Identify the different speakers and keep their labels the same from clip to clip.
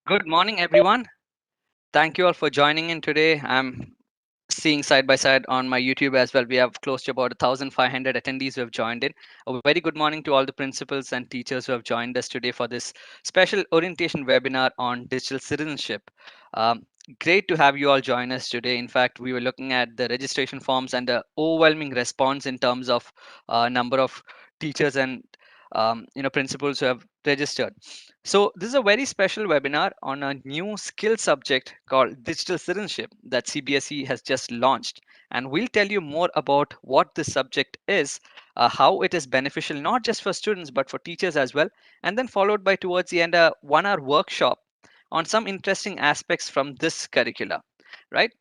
Speaker 1: Good morning, everyone. Thank you all for joining in today. I'm seeing side by side on my YouTube as well. We have close to about 1,500 attendees who have joined in. A very good morning to all the principals and teachers who have joined us today for this special orientation webinar on digital citizenship. Um, Great to have you all join us today. In fact, we were looking at the registration forms and the overwhelming response in terms of number of teachers and principals who have registered. So this is a very special webinar on a new skill subject called digital citizenship that CBSE has just launched. And we'll tell you more about what this subject is, how it is beneficial not just for students but for teachers as well, and then followed by towards the end a 1 hour workshop on some interesting aspects from this curricula, right?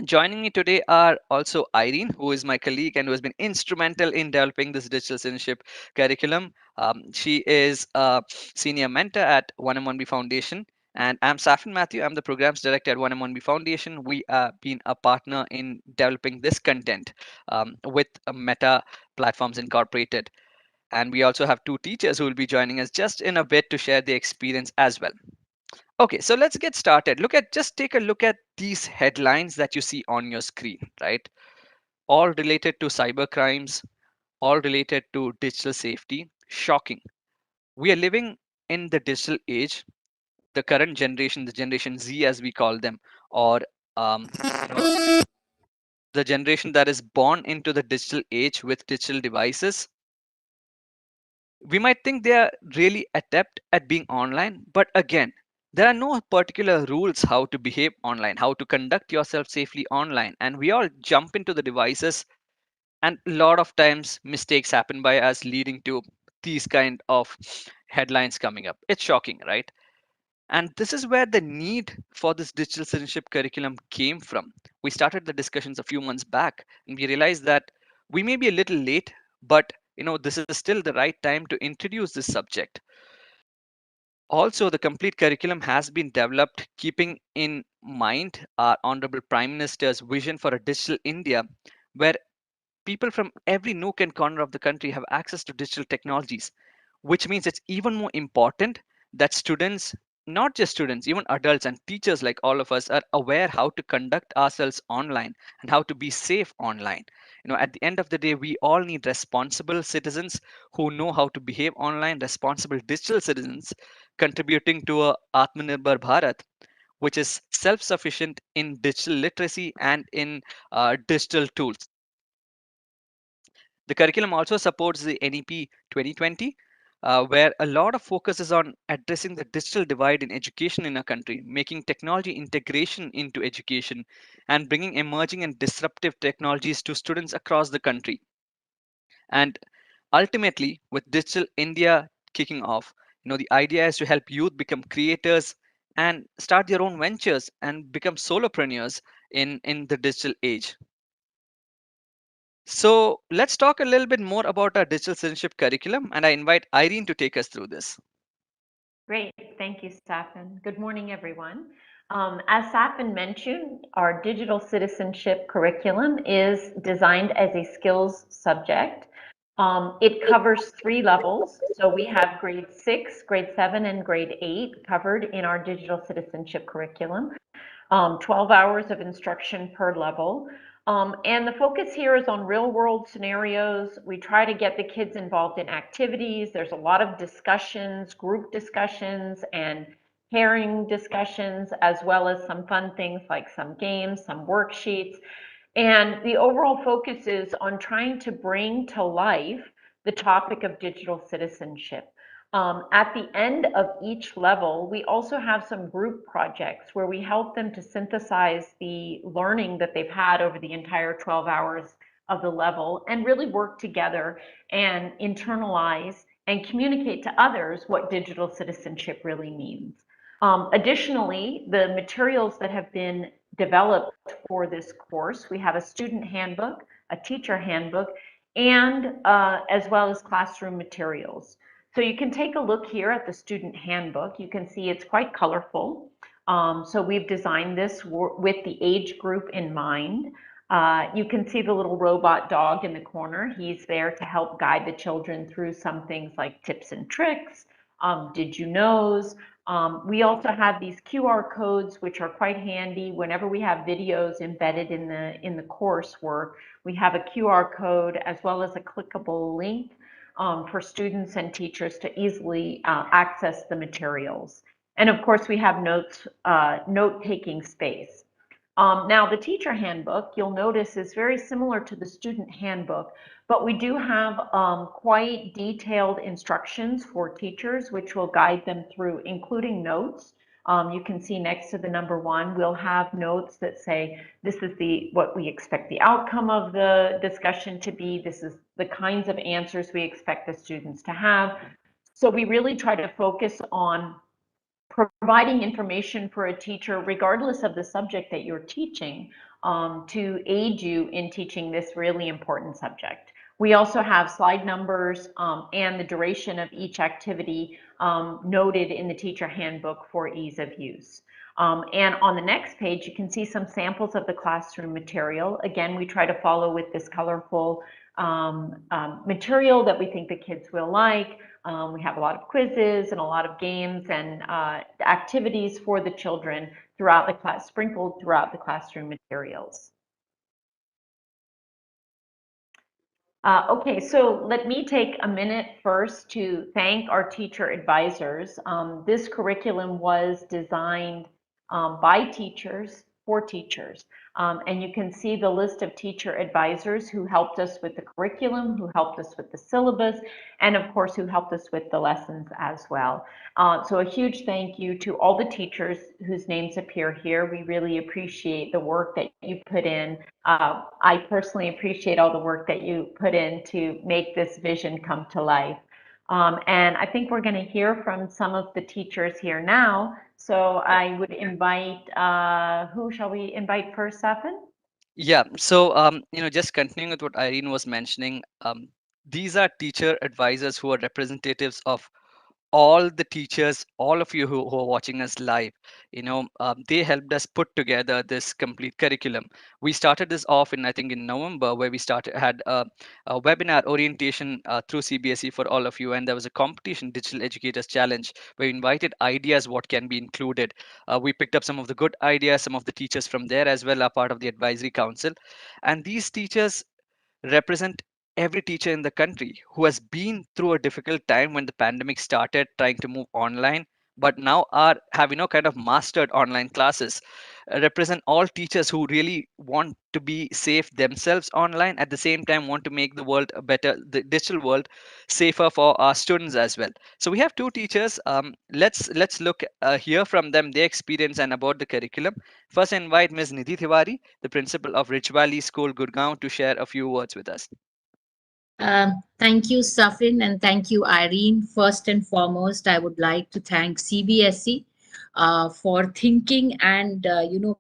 Speaker 1: Joining me today are also Irene, who is my colleague and who has been instrumental in developing this digital citizenship curriculum. She is a senior mentor at 1M1B Foundation. And I'm Safin Matthew. I'm the programs director at 1M1B Foundation. We have been a partner in developing this content with Meta Platforms Incorporated. And we also have two teachers who will be joining us just in a bit to share their experience as well. Okay, so let's get started. Just take a look at these headlines that you see on your screen, right? All related to cyber crimes, all related to digital safety. Shocking. We are living in the digital age, the current generation, the generation Z as we call them, or you know, the generation that is born into the digital age with digital devices. We might think they are really adept at being online, but again, there are no particular rules how to behave online, how to conduct yourself safely online, and we all jump into the devices, and a lot of times mistakes happen by us, leading to these kind of headlines coming up. It's shocking, right? And this is where the need for this digital citizenship curriculum came from. We started the discussions a few months back, and we realized that we may be a little late, but this is still the right time to introduce this subject. Also, the complete curriculum has been developed keeping in mind our Honorable Prime Minister's vision for a digital India, where people from every nook and corner of the country have access to digital technologies, which means it's even more important that students, not just students, even adults and teachers like all of us, are aware how to conduct ourselves online and how to be safe online. At the end of the day, we all need responsible citizens who know how to behave online, responsible digital citizens contributing to a Atmanirbhar Bharat, which is self-sufficient in digital literacy and in digital tools. The curriculum also supports the NEP 2020, where a lot of focus is on addressing the digital divide in education in our country, making technology integration into education, and bringing emerging and disruptive technologies to students across the country. And ultimately, with Digital India kicking off, the idea is to help youth become creators and start their own ventures and become solopreneurs in the digital age. So let's talk a little bit more about our digital citizenship curriculum, and I invite Irene to take us through this.
Speaker 2: Great. Thank you, Safin. Good morning, everyone. As Safin mentioned, our digital citizenship curriculum is designed as a skills subject. It covers 3 levels. So we have grade 6, grade 7, and grade 8 covered in our digital citizenship curriculum. 12 hours of instruction per level. And the focus here is on real world scenarios. We try to get the kids involved in activities. There's a lot of discussions, group discussions, and pairing discussions, as well as some fun things like some games, some worksheets. And the overall focus is on trying to bring to life the topic of digital citizenship. At the end of each level, we also have some group projects where we help them to synthesize the learning that they've had over the entire 12 hours of the level and really work together and internalize and communicate to others what digital citizenship really means. Additionally, the materials that have been developed for this course, we have a student handbook, a teacher handbook, and as well as classroom materials. So you can take a look here at the student handbook. You can see it's quite colorful. So we've designed this with the age group in mind. You can see the little robot dog in the corner. He's there to help guide the children through some things like tips and tricks, did you knows, We also have these QR codes, which are quite handy whenever we have videos embedded in the coursework. We have a QR code as well as a clickable link for students and teachers to easily access the materials. And of course, we have note-taking space. Now, the teacher handbook, you'll notice, is very similar to the student handbook, but we do have quite detailed instructions for teachers, which will guide them through, including notes. You can see next to the number 1, we'll have notes that say, this is what we expect the outcome of the discussion to be. This is the kinds of answers we expect the students to have. So we really try to focus on providing information for a teacher, regardless of the subject that you're teaching, to aid you in teaching this really important subject. We also have slide numbers and the duration of each activity noted in the teacher handbook for ease of use. And on the next page, you can see some samples of the classroom material. Again, we try to follow with this colorful material that we think the kids will like. We have a lot of quizzes and a lot of games and activities for the children throughout the class, sprinkled throughout the classroom materials. Okay, so let me take a minute first to thank our teacher advisors. This curriculum was designed by teachers for teachers. And you can see the list of teacher advisors who helped us with the curriculum, who helped us with the syllabus, and of course, who helped us with the lessons as well. So a huge thank you to all the teachers whose names appear here. We really appreciate the work that you put in. I personally appreciate all the work that you put in to make this vision come to life. And I think we're going to hear from some of the teachers here now. So I would invite, who shall we invite first, Safin?
Speaker 1: Yeah, so just continuing with what Irene was mentioning, these are teacher advisors who are representatives of all the teachers, all of you who are watching us live. They helped us put together this complete curriculum. We started this off in, I think, in November, where we started had a webinar orientation through CBSE for all of you, and there was a competition, Digital Educators Challenge, where we invited ideas what can be included. We picked up some of the good ideas. Some of the teachers from there as well are part of the advisory council, and these teachers represent every teacher in the country who has been through a difficult time when the pandemic started trying to move online, but now are have kind of mastered online classes. Represent all teachers who really want to be safe themselves online, at the same time want to make the world a better, the digital world safer for our students as well. So we have two teachers. Let's look hear from them, their experience and about the curriculum. First, I invite Ms. Nidhi Tiwari, the principal of Rich Valley School, Gurgaon, to share a few words with us.
Speaker 3: Thank you, Safin, and thank you, Irene. First and foremost, I would like to thank CBSE for thinking and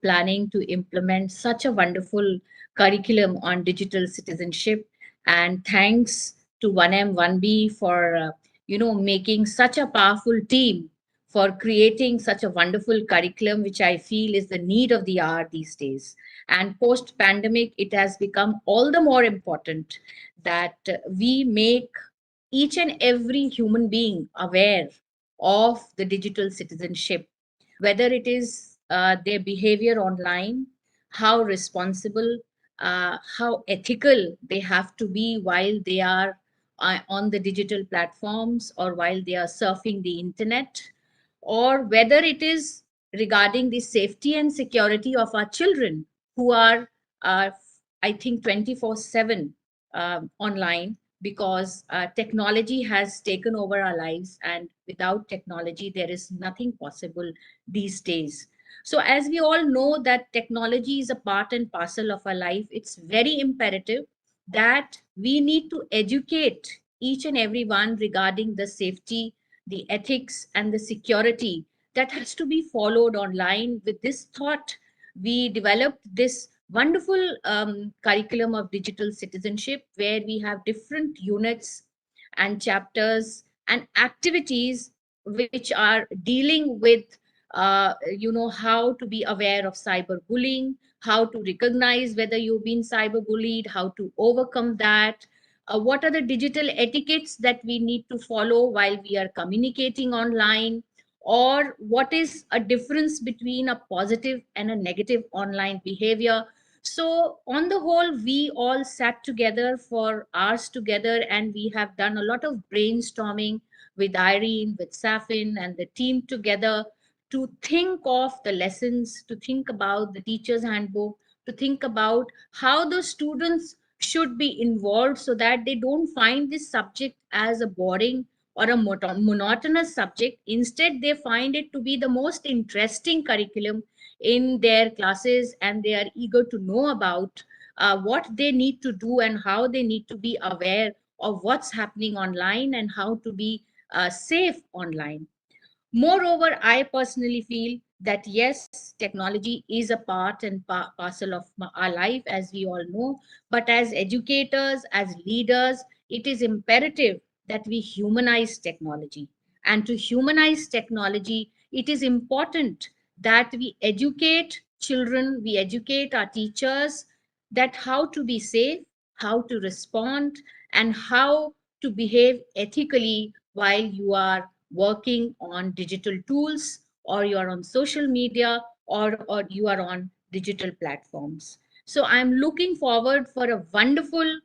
Speaker 3: planning to implement such a wonderful curriculum on digital citizenship. And thanks to 1M 1B for making such a powerful team for creating such a wonderful curriculum, which I feel is the need of the hour these days. And post pandemic, it has become all the more important that we make each and every human being aware of the digital citizenship, whether it is their behavior online, how responsible, how ethical they have to be while they are on the digital platforms or while they are surfing the internet, or whether it is regarding the safety and security of our children who are, uh, I think, 24/7 online, because technology has taken over our lives, and without technology there is nothing possible these days. So as we all know that technology is a part and parcel of our life, it's very imperative that we need to educate each and every one regarding the safety, the ethics and the security that has to be followed online. With this thought, we developed this wonderful curriculum of digital citizenship, where we have different units and chapters and activities which are dealing with how to be aware of cyberbullying, how to recognize whether you've been cyberbullied, how to overcome that, what are the digital etiquettes that we need to follow while we are communicating online, or what is a difference between a positive and a negative online behavior. So on the whole, we all sat together for hours together, and we have done a lot of brainstorming with Irene, with Safin and the team together, to think of the lessons, to think about the teacher's handbook, to think about how the students should be involved so that they don't find this subject as a boring or a monotonous subject. Instead, they find it to be the most interesting curriculum in their classes, and they are eager to know about what they need to do and how they need to be aware of what's happening online and how to be safe online. Moreover, I personally feel that yes, technology is a part and parcel of our life, as we all know. But as educators, as leaders, it is imperative that we humanize technology. And to humanize technology, it is important that we educate children, we educate our teachers that how to be safe, how to respond, and how to behave ethically while you are working on digital tools, or you are on social media, or you are on digital platforms. So I'm looking forward for a wonderful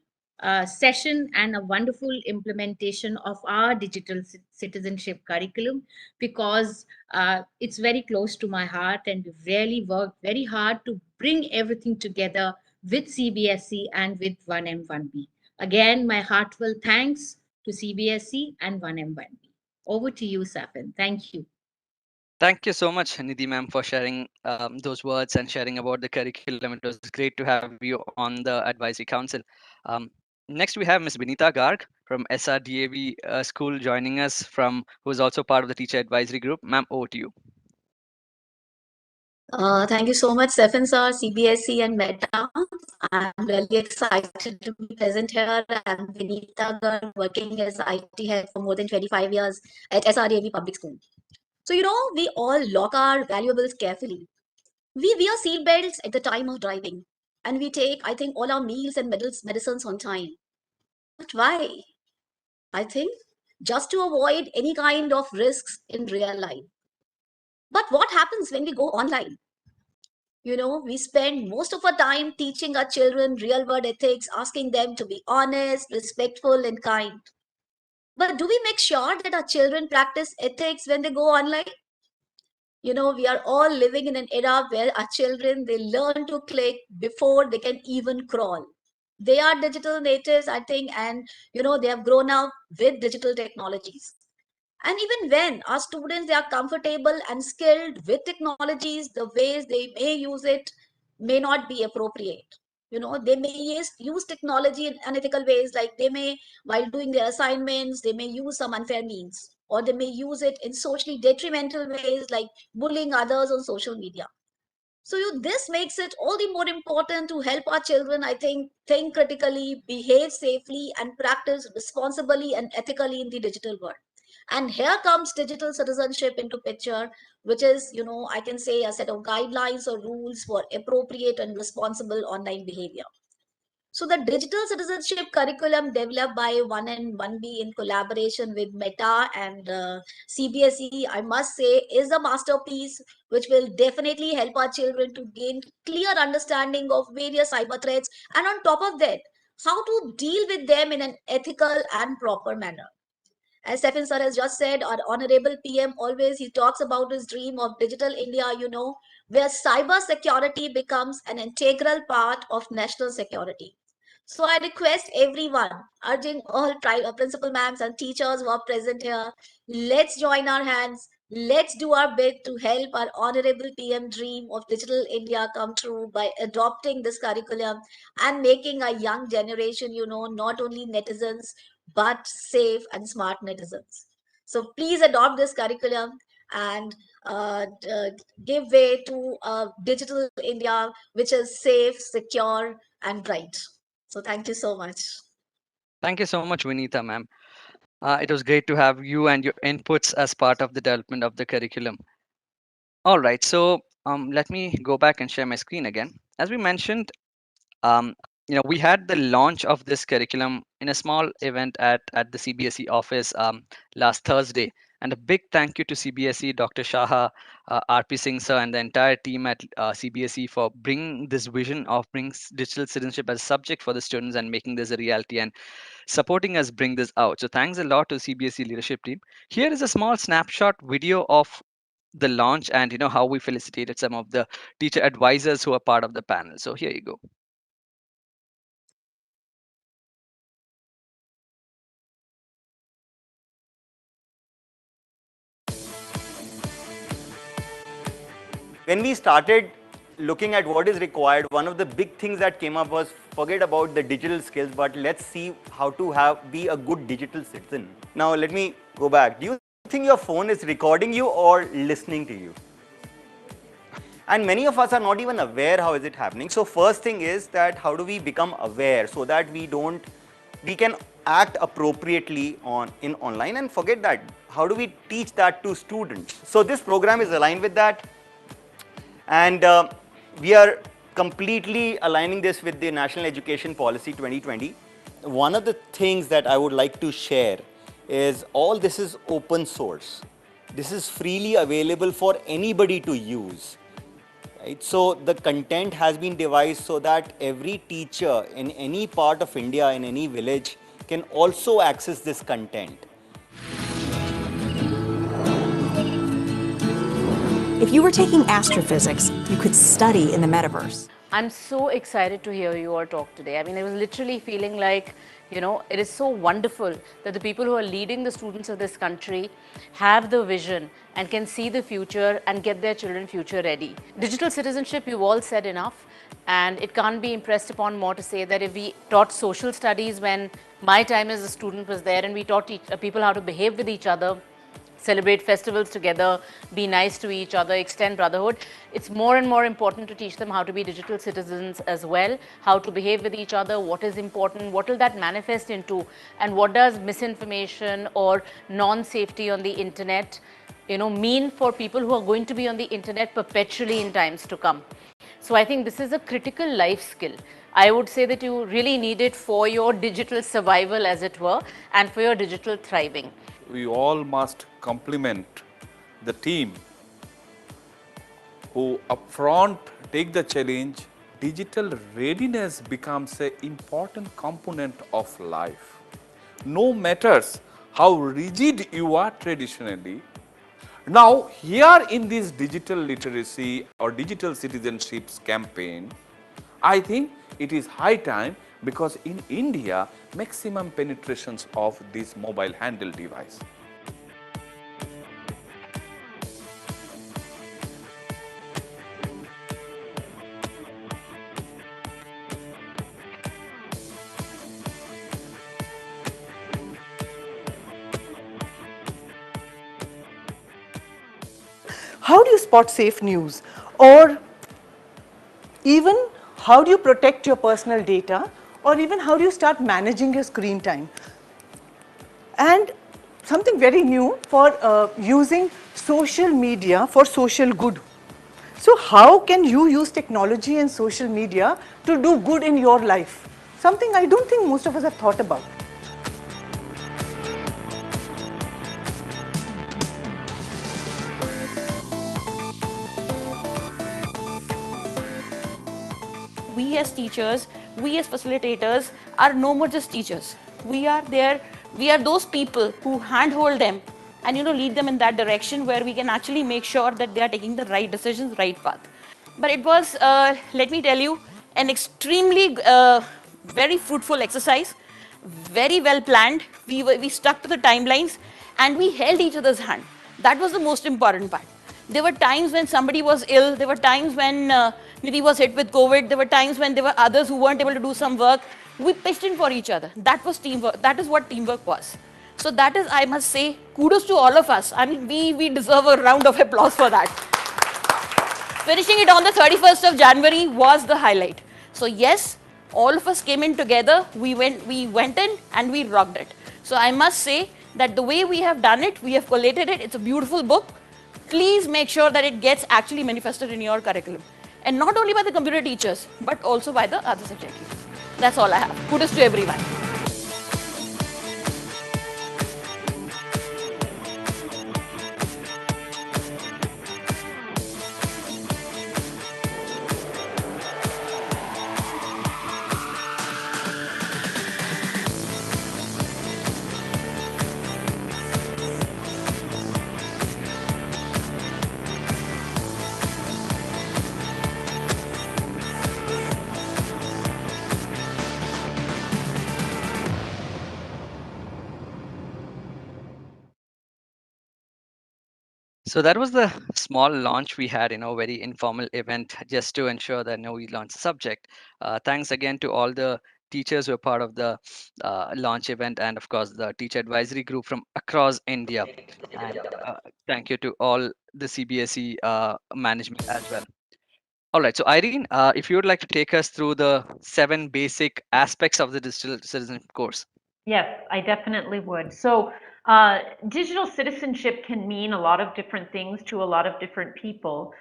Speaker 3: session and a wonderful implementation of our digital citizenship curriculum, because it's very close to my heart, and we've really worked very hard to bring everything together with CBSE and with 1M 1B. Again, my heartfelt thanks to CBSE and 1M 1B. Over to you, Safin. Thank you.
Speaker 1: Thank you so much, Nidhi ma'am, for sharing those words and sharing about the curriculum. It was great to have you on the advisory council. Um, Next, we have Ms. Vinita Garg from SRDAV school joining us, from who is also part of the teacher advisory group. Ma'am, over to you.
Speaker 4: Thank you so much, Stephen sir, CBSE and Meta. I'm really excited to be present here. I'm Vinita Garg, working as IT head for more than 25 years at SRAV Public School. So, we all lock our valuables carefully. We wear seat belts at the time of driving, and we take, I think, all our meals and medicines on time. But why? I think just to avoid any kind of risks in real life. But what happens when we go online? We spend most of our time teaching our children real world ethics, asking them to be honest, respectful, and kind. But do we make sure that our children practice ethics when they go online? We are all living in an era where our children, they learn to click before they can even crawl. They are digital natives, I think, and they have grown up with digital technologies. And even when our students, they are comfortable and skilled with technologies, the ways they may use it may not be appropriate. They may use technology in unethical ways, like they may, while doing their assignments, they may use some unfair means, or they may use it in socially detrimental ways, like bullying others on social media. So this makes it all the more important to help our children, I think critically, behave safely, and practice responsibly and ethically in the digital world. And here comes digital citizenship into picture, which is, I can say, a set of guidelines or rules for appropriate and responsible online behavior. So the digital citizenship curriculum developed by 1 and 1B in collaboration with Meta and CBSE, I must say, is a masterpiece which will definitely help our children to gain clear understanding of various cyber threats, and on top of that, how to deal with them in an ethical and proper manner. As Stephen sir has just said, our honorable PM always, he talks about his dream of digital India, where cyber security becomes an integral part of national security. So I request everyone, urging all principal ma'ams and teachers who are present here, let's join our hands. Let's do our bit to help our honorable PM dream of digital India come true by adopting this curriculum and making a young generation, not only netizens, but safe and smart netizens. So please adopt this curriculum and give way to digital India, which is safe, secure, and bright. So thank you so much.
Speaker 1: Thank you so much, Vinita ma'am. It was great to have you and your inputs as part of the development of the curriculum. All right, so let me go back and share my screen again. As we mentioned, um, we had the launch of this curriculum in a small event at the CBSE office last Thursday. And a big thank you to CBSE, Dr. Shaha, RP Singh sir, and the entire team at CBSE for bringing this vision of bringing digital citizenship as a subject for the students and making this a reality and supporting us bring this out. So thanks a lot to CBSE leadership team. Here is a small snapshot video of the launch and how we felicitated some of the teacher advisors who are part of the panel. So here you go.
Speaker 5: When we started looking at what is required, one of the big things that came up was forget about the digital skills, but let's see how to be a good digital citizen. Now let me go back. Do you think your phone is recording you or listening to you? And many of us are not even aware how is it happening. So first thing is that how do we become aware so that we can act appropriately in online, and forget that. How do we teach that to students? So this program is aligned with that. And we are completely aligning this with the National Education Policy 2020. One of the things that I would like to share is all this is open source. This is freely available for anybody to use. Right? So the content has been devised so that every teacher in any part of India, in any village, can also access this content.
Speaker 6: If you were taking astrophysics, you could study in the metaverse.
Speaker 7: I'm so excited to hear you all talk today. I mean, I was literally feeling like, it is so wonderful that the people who are leading the students of this country have the vision and can see the future and get their children future ready. Digital citizenship, you've all said enough, and it can't be impressed upon more to say that if we taught social studies when my time as a student was there, and we taught people how to behave with each other, celebrate festivals together, be nice to each other, extend brotherhood. It's more and more important to teach them how to be digital citizens as well, how to behave with each other, what is important, what will that manifest into, and what does misinformation or non-safety on the internet mean for people who are going to be on the internet perpetually in times to come. So I think this is a critical life skill. I would say that you really need it for your digital survival, as it were, and for your digital thriving.
Speaker 8: We all must compliment the team who upfront take the challenge. Digital readiness becomes an important component of life. No matters how rigid you are traditionally. Now, here in this digital literacy or digital citizenships campaign, I think it is high time, because in India, maximum penetrations of this mobile handle device.
Speaker 9: How do you spot safe news? Or even how do you protect your personal data? Or even how do you start managing your screen time? And something very new for using social media for social good. So how can you use technology and social media to do good in your life? Something I don't think most of us have thought about.
Speaker 10: We as teachers, we as facilitators are no more just teachers. We are those people who handhold them and lead them in that direction where we can actually make sure that they are taking the right decisions, right path. But it was, let me tell you, an extremely very fruitful exercise, very well planned. We stuck to the timelines and we held each other's hand. That was the most important part. There were times when somebody was ill. There were times when Nidhi was hit with COVID. There were times when there were others who weren't able to do some work. We pitched in for each other. That was teamwork. That is what teamwork was. So that is, I must say, kudos to all of us. I mean, we deserve a round of applause for that. Finishing it on the 31st of January was the highlight. So yes, all of us came in together. We went in and we rocked it. So I must say that the way we have done it, we have collated it. It's a beautiful book. Please make sure that it gets actually manifested in your curriculum. And not only by the computer teachers, but also by the other subject teachers. That's all I have. Kudos to everyone.
Speaker 1: So that was the small launch we had, very informal event just to ensure that we launch the subject. Thanks again to all the teachers who are part of the launch event, and of course the teacher advisory group from across India. And thank you to all the CBSE management as well. All right, so Irene, if you would like to take us through the 7 basic aspects of the digital citizen course.
Speaker 2: Yes, I definitely would. So, digital citizenship can mean a lot of different things to a lot of different people.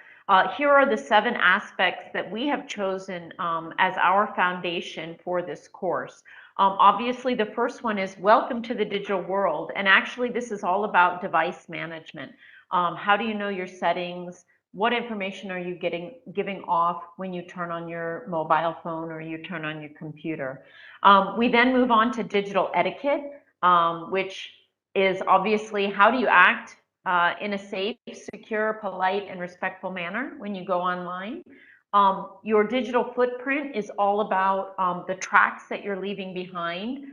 Speaker 2: Here are the 7 aspects that we have chosen as our foundation for this course. Obviously, the first one is welcome to the digital world. And actually, this is all about device management. How do you know your settings? What information are you giving off when you turn on your mobile phone or you turn on your computer? We then move on to digital etiquette, which is obviously how do you act in a safe, secure, polite, and respectful manner when you go online. Your digital footprint is all about the tracks that you're leaving behind,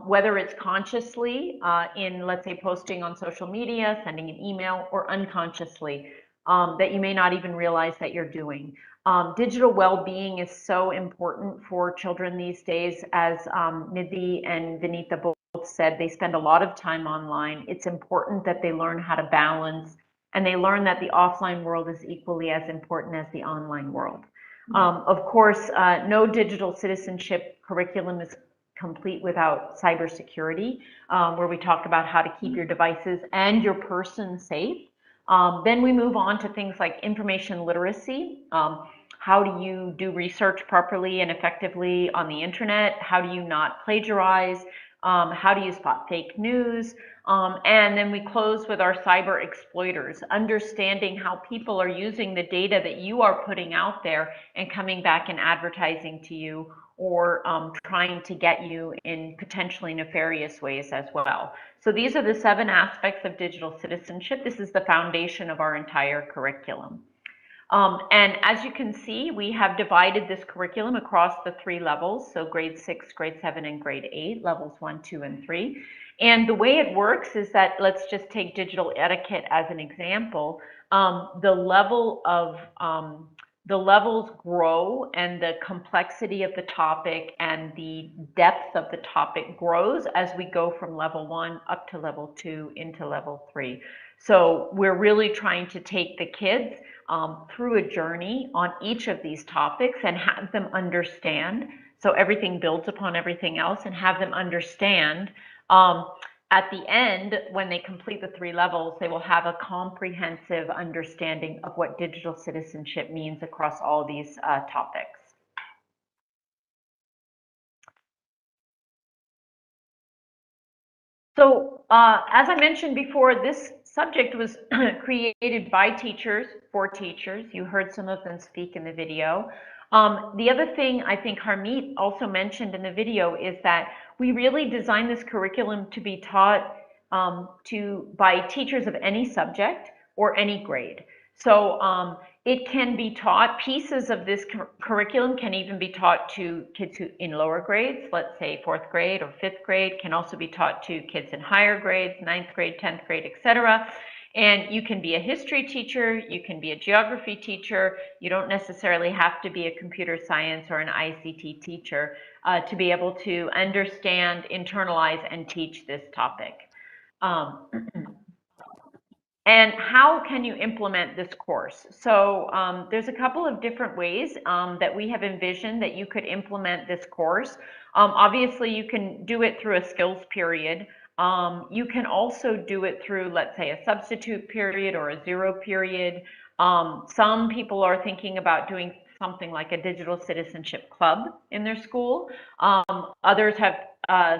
Speaker 2: whether it's consciously in, let's say, posting on social media, sending an email, or unconsciously that you may not even realize that you're doing. Digital well-being is so important for children these days. As Nidhi and Vinita both said, they spend a lot of time online. It's important that they learn how to balance, and they learn that the offline world is equally as important as the online world. Of course, no digital citizenship curriculum is complete without cybersecurity, where we talk about how to keep your devices and your person safe. Then we move on to things like information literacy. How do you do research properly and effectively on the internet? How do you not plagiarize? How do you spot fake news? And then we close with our cyber exploiters, understanding how people are using the data that you are putting out there and coming back and advertising to you, or trying to get you in potentially nefarious ways as well. So these are the 7 aspects of digital citizenship. This is the foundation of our entire curriculum. And as you can see, we have divided this curriculum across the 3 levels, so grade 6, grade 7, and grade 8, levels 1, 2, and 3. And the way it works is that, let's just take digital etiquette as an example. The levels grow, and the complexity of the topic and the depth of the topic grows as we go from level 1 up to level 2 into level 3. So we're really trying to take the kids through a journey on each of these topics and have them understand. So everything builds upon everything else, and have them understand. At the end, when they complete the 3 levels, they will have a comprehensive understanding of what digital citizenship means across all these topics. So as I mentioned before, this subject was created by teachers for teachers. You heard some of them speak in the video. The other thing I think Harmeet also mentioned in the video is that we really designed this curriculum to be taught by teachers of any subject or any grade. So it can be taught, pieces of this curriculum can even be taught to kids in lower grades, let's say 4th grade or 5th grade, can also be taught to kids in higher grades, 9th grade, 10th grade, etc. And you can be a history teacher, you can be a geography teacher, you don't necessarily have to be a computer science or an ICT teacher to be able to understand, internalize, and teach this topic. And how can you implement this course? So there's a couple of different ways that we have envisioned that you could implement this course. Obviously, you can do it through a skills period. You can also do it through, let's say, a substitute period or a 0 period. Some people are thinking about doing something like a digital citizenship club in their school. Others have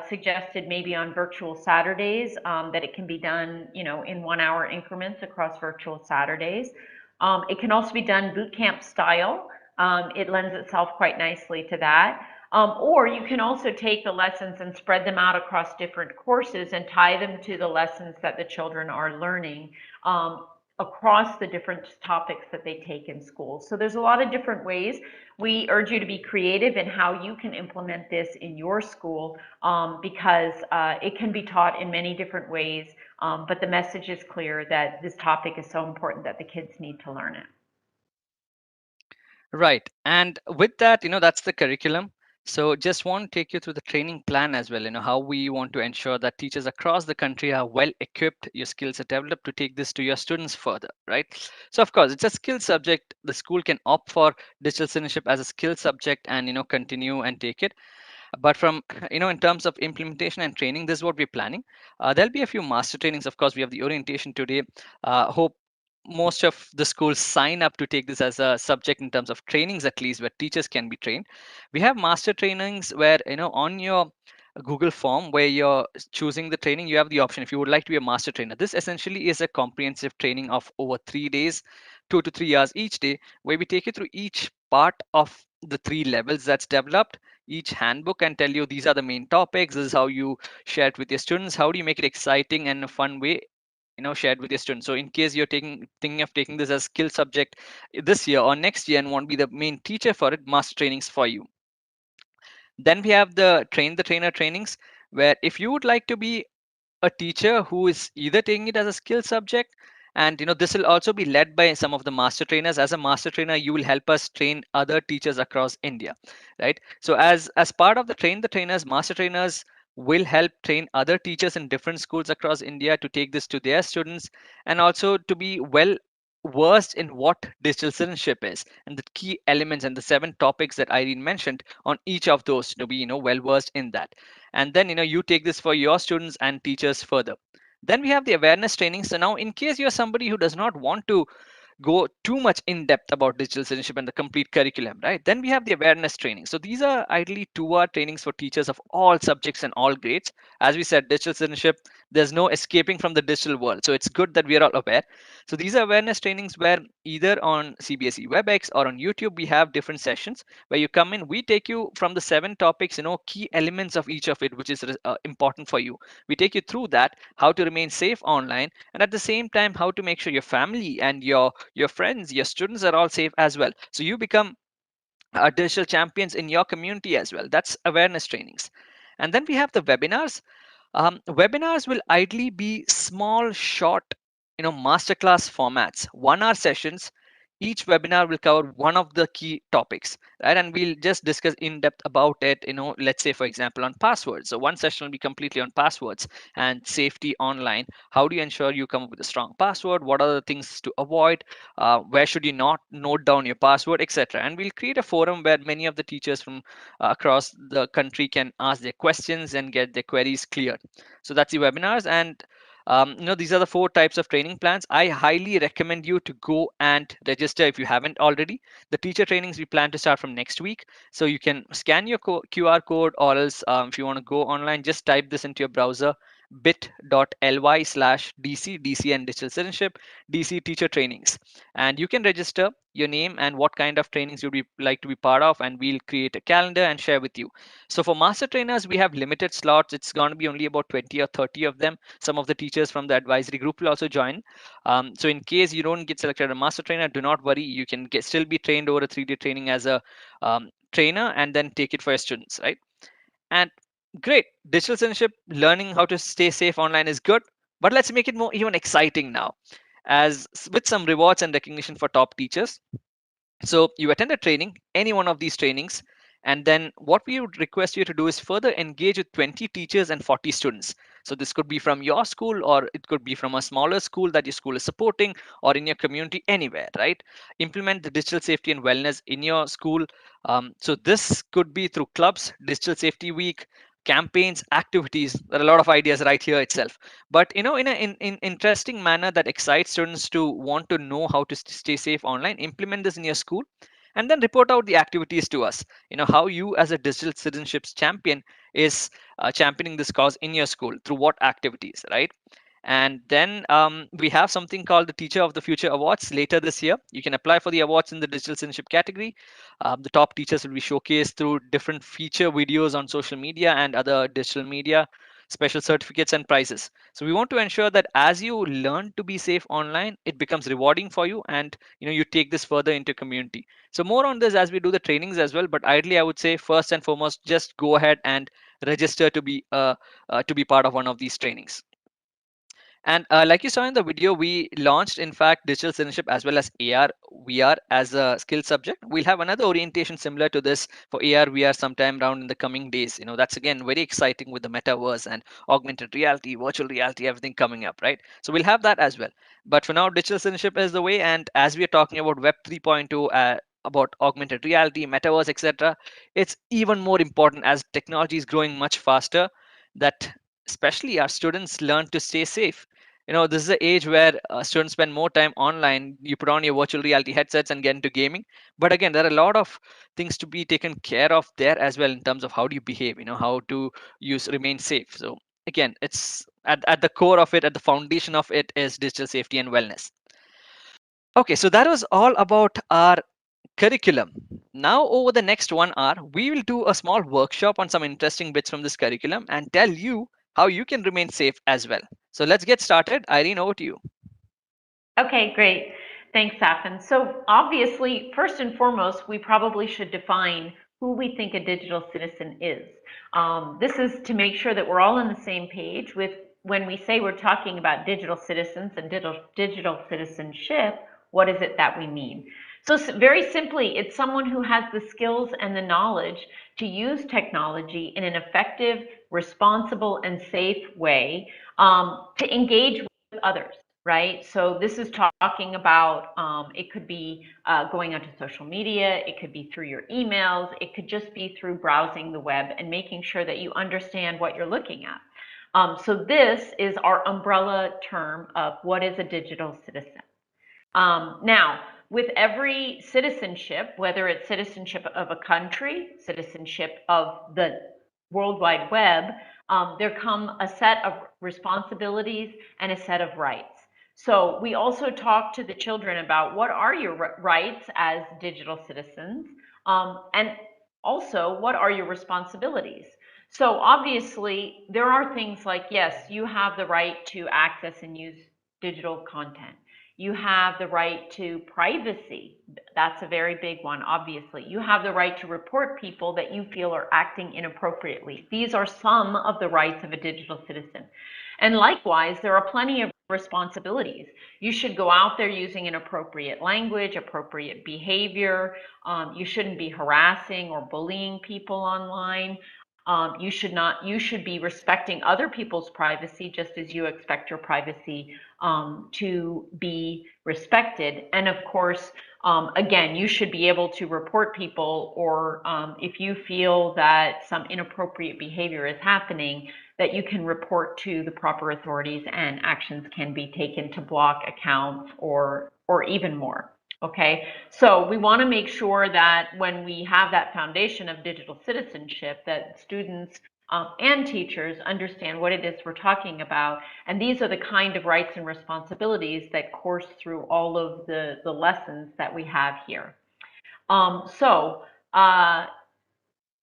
Speaker 2: suggested maybe on virtual Saturdays that it can be done, in 1-hour increments across virtual Saturdays. It can also be done boot camp style. It lends itself quite nicely to that. Or you can also take the lessons and spread them out across different courses and tie them to the lessons that the children are learning across the different topics that they take in school. So there's a lot of different ways. We urge you to be creative in how you can implement this in your school because it can be taught in many different ways. But the message is clear that this topic is so important that the kids need to learn it.
Speaker 1: Right. And with that, that's the curriculum. So just want to take you through the training plan as well, how we want to ensure that teachers across the country are well equipped, your skills are developed to take this to your students further, right? So of course, it's a skill subject. The school can opt for digital citizenship as a skill subject and, continue and take it. But from, in terms of implementation and training, this is what we're planning. There'll be a few master trainings. Of course, we have the orientation today. Hope most of the schools sign up to take this as a subject in terms of trainings, at least where teachers can be trained. We have master trainings where, on your Google form where you're choosing the training, you have the option if you would like to be a master trainer. This essentially is a comprehensive training of over 3 days, 2 to 3 hours each day, where we take you through each part of the three levels that's developed, each handbook, and tell you these are the main topics. This is how you share it with your students. How do you make it exciting and a fun way, shared with your students. So in case you're thinking of taking this as skill subject this year or next year and want to be the main teacher for it, master trainings for you. Then we have the train the trainer trainings, where if you would like to be a teacher who is either taking it as a skill subject, and this will also be led by some of the master trainers. As a master trainer, you will help us train other teachers across India, right? So as part of the train the trainers, master trainers will help train other teachers in different schools across India to take this to their students, and also to be well versed in what digital citizenship is and the key elements and the 7 topics that Irene mentioned on each of those, to be well versed in that. And then you take this for your students and teachers further. Then we have the awareness training. So now in case you're somebody who does not want to go too much in depth about digital citizenship and the complete curriculum, right? Then we have the awareness training. So these are ideally 2 hour trainings for teachers of all subjects and all grades. As we said, digital citizenship, there's no escaping from the digital world. So it's good that we are all aware. So these are awareness trainings where either on CBSE WebEx or on YouTube, we have different sessions where you come in, we take you from the 7 topics, key elements of each of it, which is important for you. We take you through that, how to remain safe online, and at the same time, how to make sure your family and your friends, your students are all safe as well. So you become digital champions in your community as well. That's awareness trainings. And then we have the webinars. Webinars will ideally be small, short, masterclass formats, 1 hour sessions. Each webinar will cover one of the key topics, right? And we'll just discuss in depth about it, let's say, for example, on passwords. So one session will be completely on passwords and safety online. How do you ensure you come up with a strong password? What are the things to avoid? Where should you not note down your password, etc. And we'll create a forum where many of the teachers from across the country can ask their questions and get their queries cleared. So that's the webinars. And these are the 4 types of training plans. I highly recommend you to go and register if you haven't already. The teacher trainings we plan to start from next week. So you can scan your QR code, or else if you want to go online, just type this into your browser: bit.ly/dc and digital citizenship DC teacher trainings, and you can register your name and what kind of trainings you'd be like to be part of, and we'll create a calendar and share with you. So for master trainers, we have limited slots. It's going to be only about 20 or 30 of them. Some of the teachers from the advisory group will also join. So in case you don't get selected as a master trainer, do not worry. You can still be trained over a 3-day training as a trainer and then take it for your students, right? And great, digital citizenship, learning how to stay safe online is good, but let's make it more even exciting now, as with some rewards and recognition for top teachers. So you attend a training, any one of these trainings, and then what we would request you to do is further engage with 20 teachers and 40 students. So this could be from your school, or it could be from a smaller school that your school is supporting, or in your community, anywhere, right? Implement the digital safety and wellness in your school. So this could be through clubs, digital safety week, campaigns, activities. There are a lot of ideas right here itself, but in in interesting manner that excites students to want to know how to stay safe online. Implement this in your school, and then report out the activities to us. How you as a digital citizenship champion is championing this cause in your school through what activities, right? And then we have something called the Teacher of the Future Awards later this year. You can apply for the awards in the digital citizenship category. The top teachers will be showcased through different feature videos on social media and other digital media, special certificates and prizes. So we want to ensure that as you learn to be safe online, it becomes rewarding for you, and you take this further into community. So more on this as we do the trainings as well. But ideally, I would say first and foremost, just go ahead and register to be part of one of these trainings. And like you saw in the video, we launched, in fact, digital citizenship as well as AR, VR as a skill subject. We'll have another orientation similar to this for AR, VR sometime around in the coming days. That's again very exciting with the metaverse and augmented reality, virtual reality, everything coming up, right? So we'll have that as well. But for now, digital citizenship is the way. And as we are talking about Web 3.0, about augmented reality, metaverse, etc., it's even more important as technology is growing much faster that especially our students learn to stay safe. This is the age where students spend more time online. You put on your virtual reality headsets and get into gaming. But again, there are a lot of things to be taken care of there as well in terms of how do you behave, how to use remain safe. So again, it's at the core of it, at the foundation of it is digital safety and wellness. Okay, so that was all about our curriculum. Now, over the next 1 hour, we will do a small workshop on some interesting bits from this curriculum and tell you how you can remain safe as well. So let's get started. Irene, over to you.
Speaker 2: Okay, great. Thanks, Safin. So obviously, first and foremost, we probably should define who we think a digital citizen is. This is to make sure that we're all on the same page with when we say we're talking about digital citizens and digital citizenship, what is it that we mean? So very simply, it's someone who has the skills and the knowledge to use technology in an effective, responsible, and safe way to engage with others. Right? So this is talking about, it could be going onto social media, it could be through your emails, it could just be through browsing the web and making sure that you understand what you're looking at. So this is our umbrella term of what is a digital citizen. Now, with every citizenship, whether it's citizenship of a country, citizenship of the World Wide Web, there come a set of responsibilities and a set of rights. So we also talk to the children about what are your rights as digital citizens, and also what are your responsibilities. So obviously there are things like, yes, you have the right to access and use digital content. You have the right to privacy. That's a very big one, obviously. You have the right to report people that you feel are acting inappropriately. These are some of the rights of a digital citizen. And likewise, there are plenty of responsibilities. You should go out there using an appropriate language, appropriate behavior. You shouldn't be harassing or bullying people online. You should be respecting other people's privacy just as you expect your privacy to be respected. And of course, again, you should be able to report people, or if you feel that some inappropriate behavior is happening, that you can report to the proper authorities and actions can be taken to block accounts or even more. Okay, so we want to make sure that when we have that foundation of digital citizenship, that students and teachers understand what it is we're talking about. And these are the kind of rights and responsibilities that course through all of the lessons that we have here. So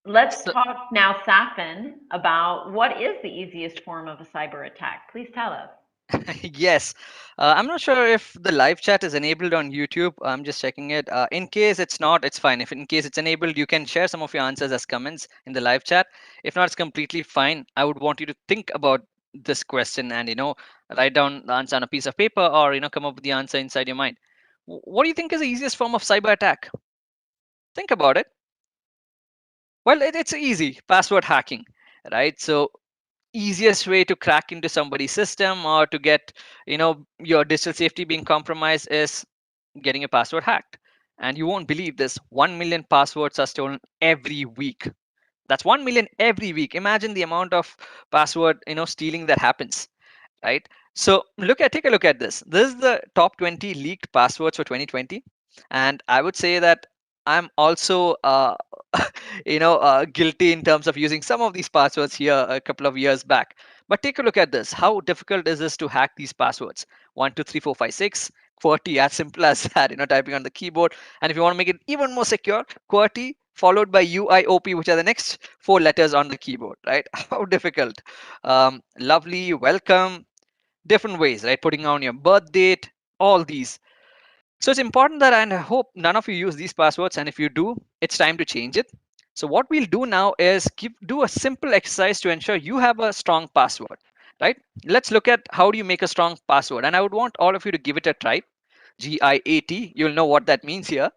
Speaker 2: let's talk now, Safin, about what is the easiest form of a cyber attack. Please tell us.
Speaker 1: Yes. I'm not sure if the live chat is enabled on YouTube. I'm just checking it. In case it's not, it's fine. If in case it's enabled, you can share some of your answers as comments in the live chat. If not, it's completely fine. I would want you to think about this question and, write down the answer on a piece of paper or, come up with the answer inside your mind. What do you think is the easiest form of cyber attack? Think about it. Well, it's easy. Password hacking, right? So easiest way to crack into somebody's system or to get your digital safety being compromised is getting a password hacked. And you won't believe this, 1 million passwords are stolen every week. That's 1 million every week. Imagine the amount of password stealing that happens, right? So take a look at this. This is the top 20 leaked passwords for 2020, and I would say that I'm also guilty in terms of using some of these passwords here a couple of years back. But take a look at this. How difficult is this to hack these passwords? 1 2 3 4 5 6 QWERTY, as simple as that, typing on the keyboard. And if you want to make it even more secure, QWERTY followed by UIOP, which are the next 4 letters on the keyboard, right? How difficult. Lovely, welcome, different ways, right? Putting on your birth date, all these. So it's important that, and I hope none of you use these passwords. And if you do, it's time to change it. So what we'll do now is do a simple exercise to ensure you have a strong password, right? Let's look at how do you make a strong password. And I would want all of you to give it a try. GIAT, you'll know what that means here.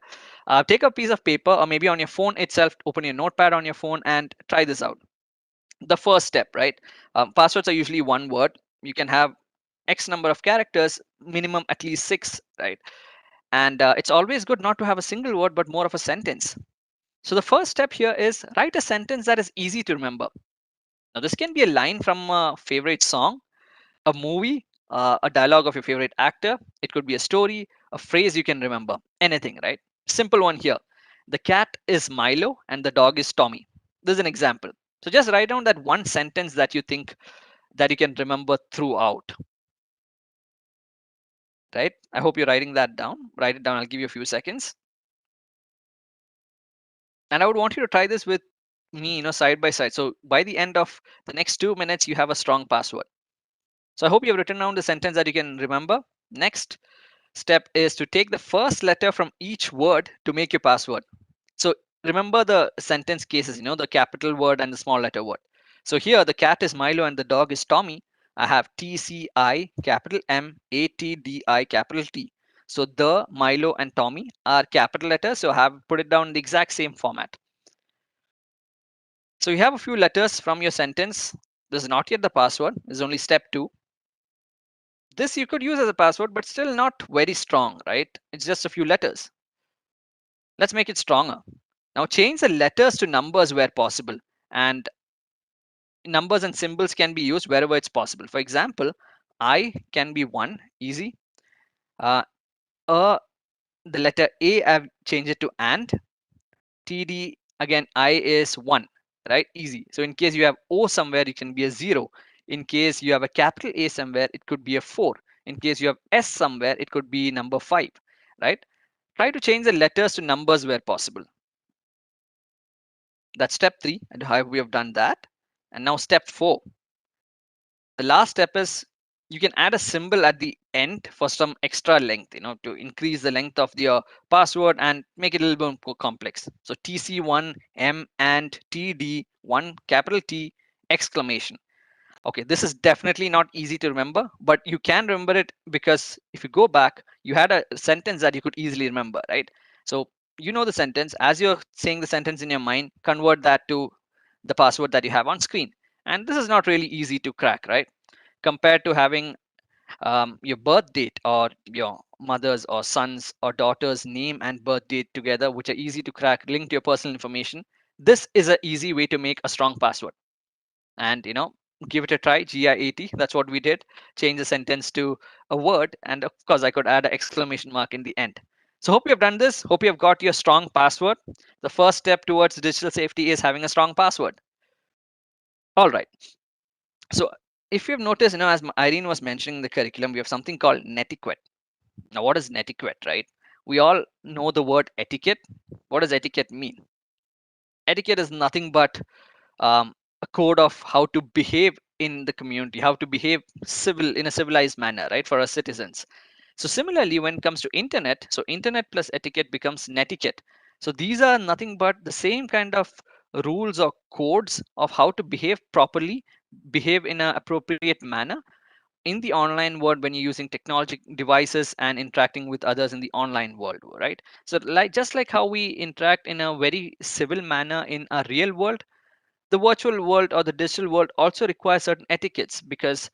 Speaker 1: Take a piece of paper or maybe on your phone itself, open your notepad on your phone and try this out. The first step, right? Passwords are usually one word. You can have X number of characters, minimum at least 6, right? And it's always good not to have a single word, but more of a sentence. So the first step here is write a sentence that is easy to remember. Now, this can be a line from a favorite song, a movie, a dialogue of your favorite actor. It could be a story, a phrase you can remember, anything, right? Simple one here. The cat is Milo and the dog is Tommy. This is an example. So just write down that one sentence that you think that you can remember throughout, right? I hope you're writing that down. Write it down. I'll give you a few seconds. And I would want you to try this with me, side by side. So by the end of the next 2 minutes, you have a strong password. So I hope you've written down the sentence that you can remember. Next step is to take the first letter from each word to make your password. So remember the sentence cases, the capital word and the small letter word. So here the cat is Milo and the dog is Tommy. I have TCI capital M ATDI capital T. So the Milo and Tommy are capital letters. So I have put it down in the exact same format. So you have a few letters from your sentence. This is not yet the password. This is only step 2. This you could use as a password, but still not very strong, right? It's just a few letters. Let's make it stronger. Now change the letters to numbers where possible, and numbers and symbols can be used wherever it's possible. For example, I can be 1, easy. Uh, the letter A, I've changed it to and. TD, again, I is 1, right? Easy. So in case you have O somewhere, it can be a 0. In case you have a capital A somewhere, it could be a 4. In case you have S somewhere, it could be number 5, right? Try to change the letters to numbers where possible. That's step 3, and how we have done that. And now step 4. The last step is you can add a symbol at the end for some extra length, to increase the length of your password and make it a little bit more complex. So TC1 M and TD1 capital T exclamation. Okay, this is definitely not easy to remember, but you can remember it because if you go back, you had a sentence that you could easily remember, right? So you know the sentence. As you're saying the sentence in your mind, convert that to the password that you have on screen. And this is not really easy to crack, right? Compared to having your birth date or your mother's or son's or daughter's name and birth date together, which are easy to crack, linked to your personal information. This is an easy way to make a strong password. And give it a try. GIAT, that's what we did. Change the sentence to a word, and of course I could add an exclamation mark in the end. So hope you have done this. Hope you have got your strong password. The first step towards digital safety is having a strong password. All right. So if you've noticed, as Irene was mentioning in the curriculum, we have something called netiquette. Now, what is netiquette, right? We all know the word etiquette. What does etiquette mean? Etiquette is nothing but a code of how to behave in the community, how to behave in a civilized manner, right, for our citizens. So similarly, when it comes to internet, so internet plus etiquette becomes netiquette. So these are nothing but the same kind of rules or codes of how to behave properly, behave in an appropriate manner in the online world when you're using technology devices and interacting with others in the online world, right? So just like how we interact in a very civil manner in a real world, the virtual world or the digital world also requires certain etiquettes, because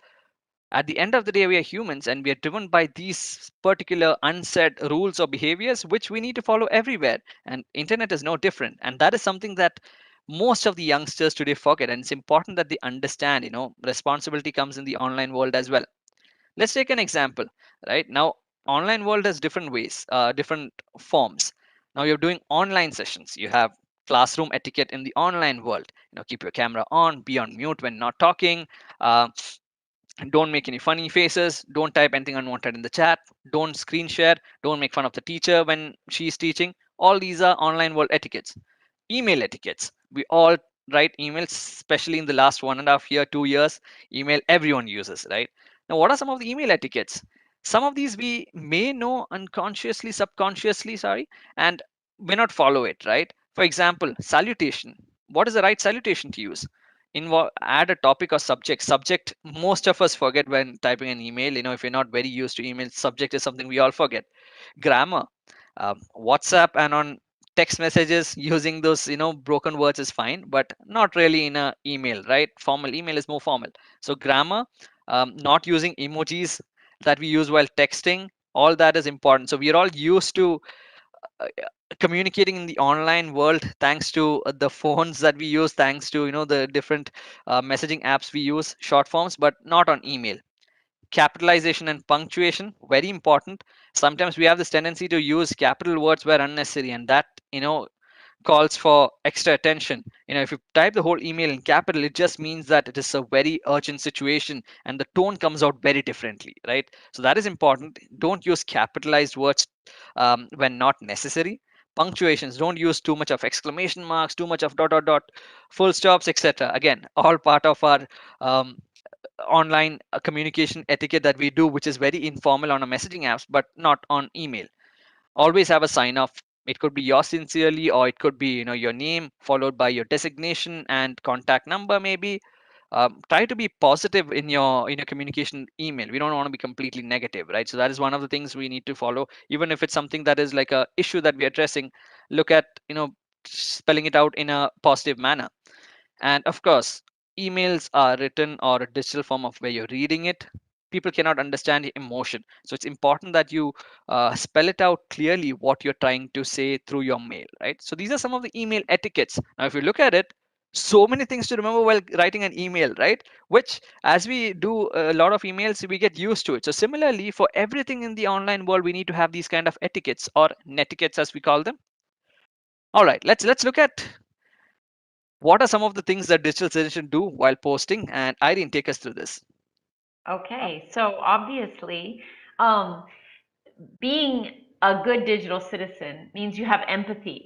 Speaker 1: at the end of the day we are humans and we are driven by these particular unsaid rules or behaviors which we need to follow everywhere, and internet is no different. And that is something that most of the youngsters today forget, and it's important that they understand, responsibility comes in the online world as well. Let's take an example. Right now, online world has different ways, different forms. Now you're doing online sessions, you have classroom etiquette in the online world. Keep your camera on, be on mute when not talking, uh, don't make any funny faces, don't type anything unwanted in the chat, don't screen share, don't make fun of the teacher when she's teaching. All these are online world etiquettes. Email etiquettes, we all write emails, especially in the last 1.5 year, 2 years. Email everyone uses, right? Now what are some of the email etiquettes? Some of these we may know unconsciously, subconsciously, sorry, and may not follow it, right? For example, salutation. What is the right salutation to use? add a topic or subject. Most of us forget when typing an email. If you're not very used to email, subject is something we all forget. Grammar, WhatsApp and on text messages, using those broken words is fine, but not really in a email, right? Formal email is more formal. So grammar, not using emojis that we use while texting, all that is important. So we're all used to uh, communicating in the online world thanks to the phones that we use, thanks to the different messaging apps we use, short forms, but not on email. Capitalization and punctuation, very important. Sometimes we have this tendency to use capital words where unnecessary, and that calls for extra attention. If you type the whole email in capital, it just means that it is a very urgent situation and the tone comes out very differently, right? So that is important. Don't use capitalized words when not necessary. Punctuations, don't use too much of exclamation marks, too much of dot dot dot, full stops, etc. Again, all part of our um, online communication etiquette that we do, which is very informal on our messaging apps but not on email. Always have a sign off. It could be yours sincerely, or it could be your name followed by your designation and contact number maybe. Try to be positive in your communication email. We don't want to be completely negative, right? So that is one of the things we need to follow. Even if it's something that is like a issue that we're addressing, look at spelling it out in a positive manner. And of course, emails are written or a digital form of where you're reading it. People cannot understand emotion. So it's important that you spell it out clearly what you're trying to say through your mail, right? So these are some of the email etiquettes. Now, if you look at it, so many things to remember while writing an email, right? Which, as we do a lot of emails, we get used to it. So similarly, for everything in the online world, we need to have these kind of etiquettes or netiquettes, as we call them. All right, let's look at what are some of the things that digital citizen do while posting? And Irene, take us through this.
Speaker 2: Okay, so obviously, um, being a good digital citizen means you have empathy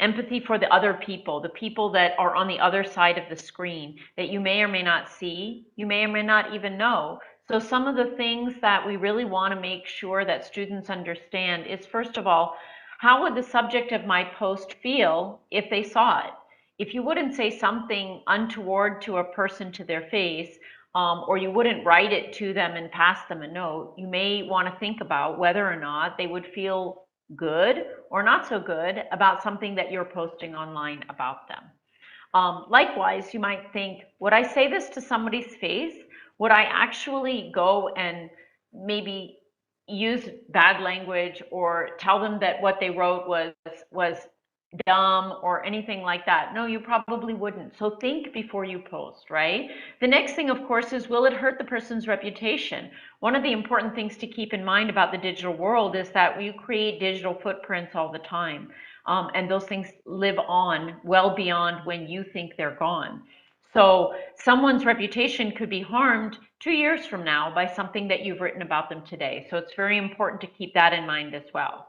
Speaker 2: for the other people, the people that are on the other side of the screen that you may or may not see, you may or may not even know. So some of the things that we really want to make sure that students understand is, first of all, how would the subject of my post feel if they saw it? If you wouldn't say something untoward to a person to their face, or you wouldn't write it to them and pass them a note, you may want to think about whether or not they would feel good or not so good about something that you're posting online about them. Likewise, you might think, would I say this to somebody's face? Would I actually go and maybe use bad language or tell them that what they wrote was dumb or anything like that? No, you probably wouldn't. So think before you post, right? The next thing, of course, is, will it hurt the person's reputation? One of the important things to keep in mind about the digital world is that we create digital footprints all the time. And those things live on well beyond when you think they're gone. So someone's reputation could be harmed 2 years from now by something that you've written about them today. So it's very important to keep that in mind as well.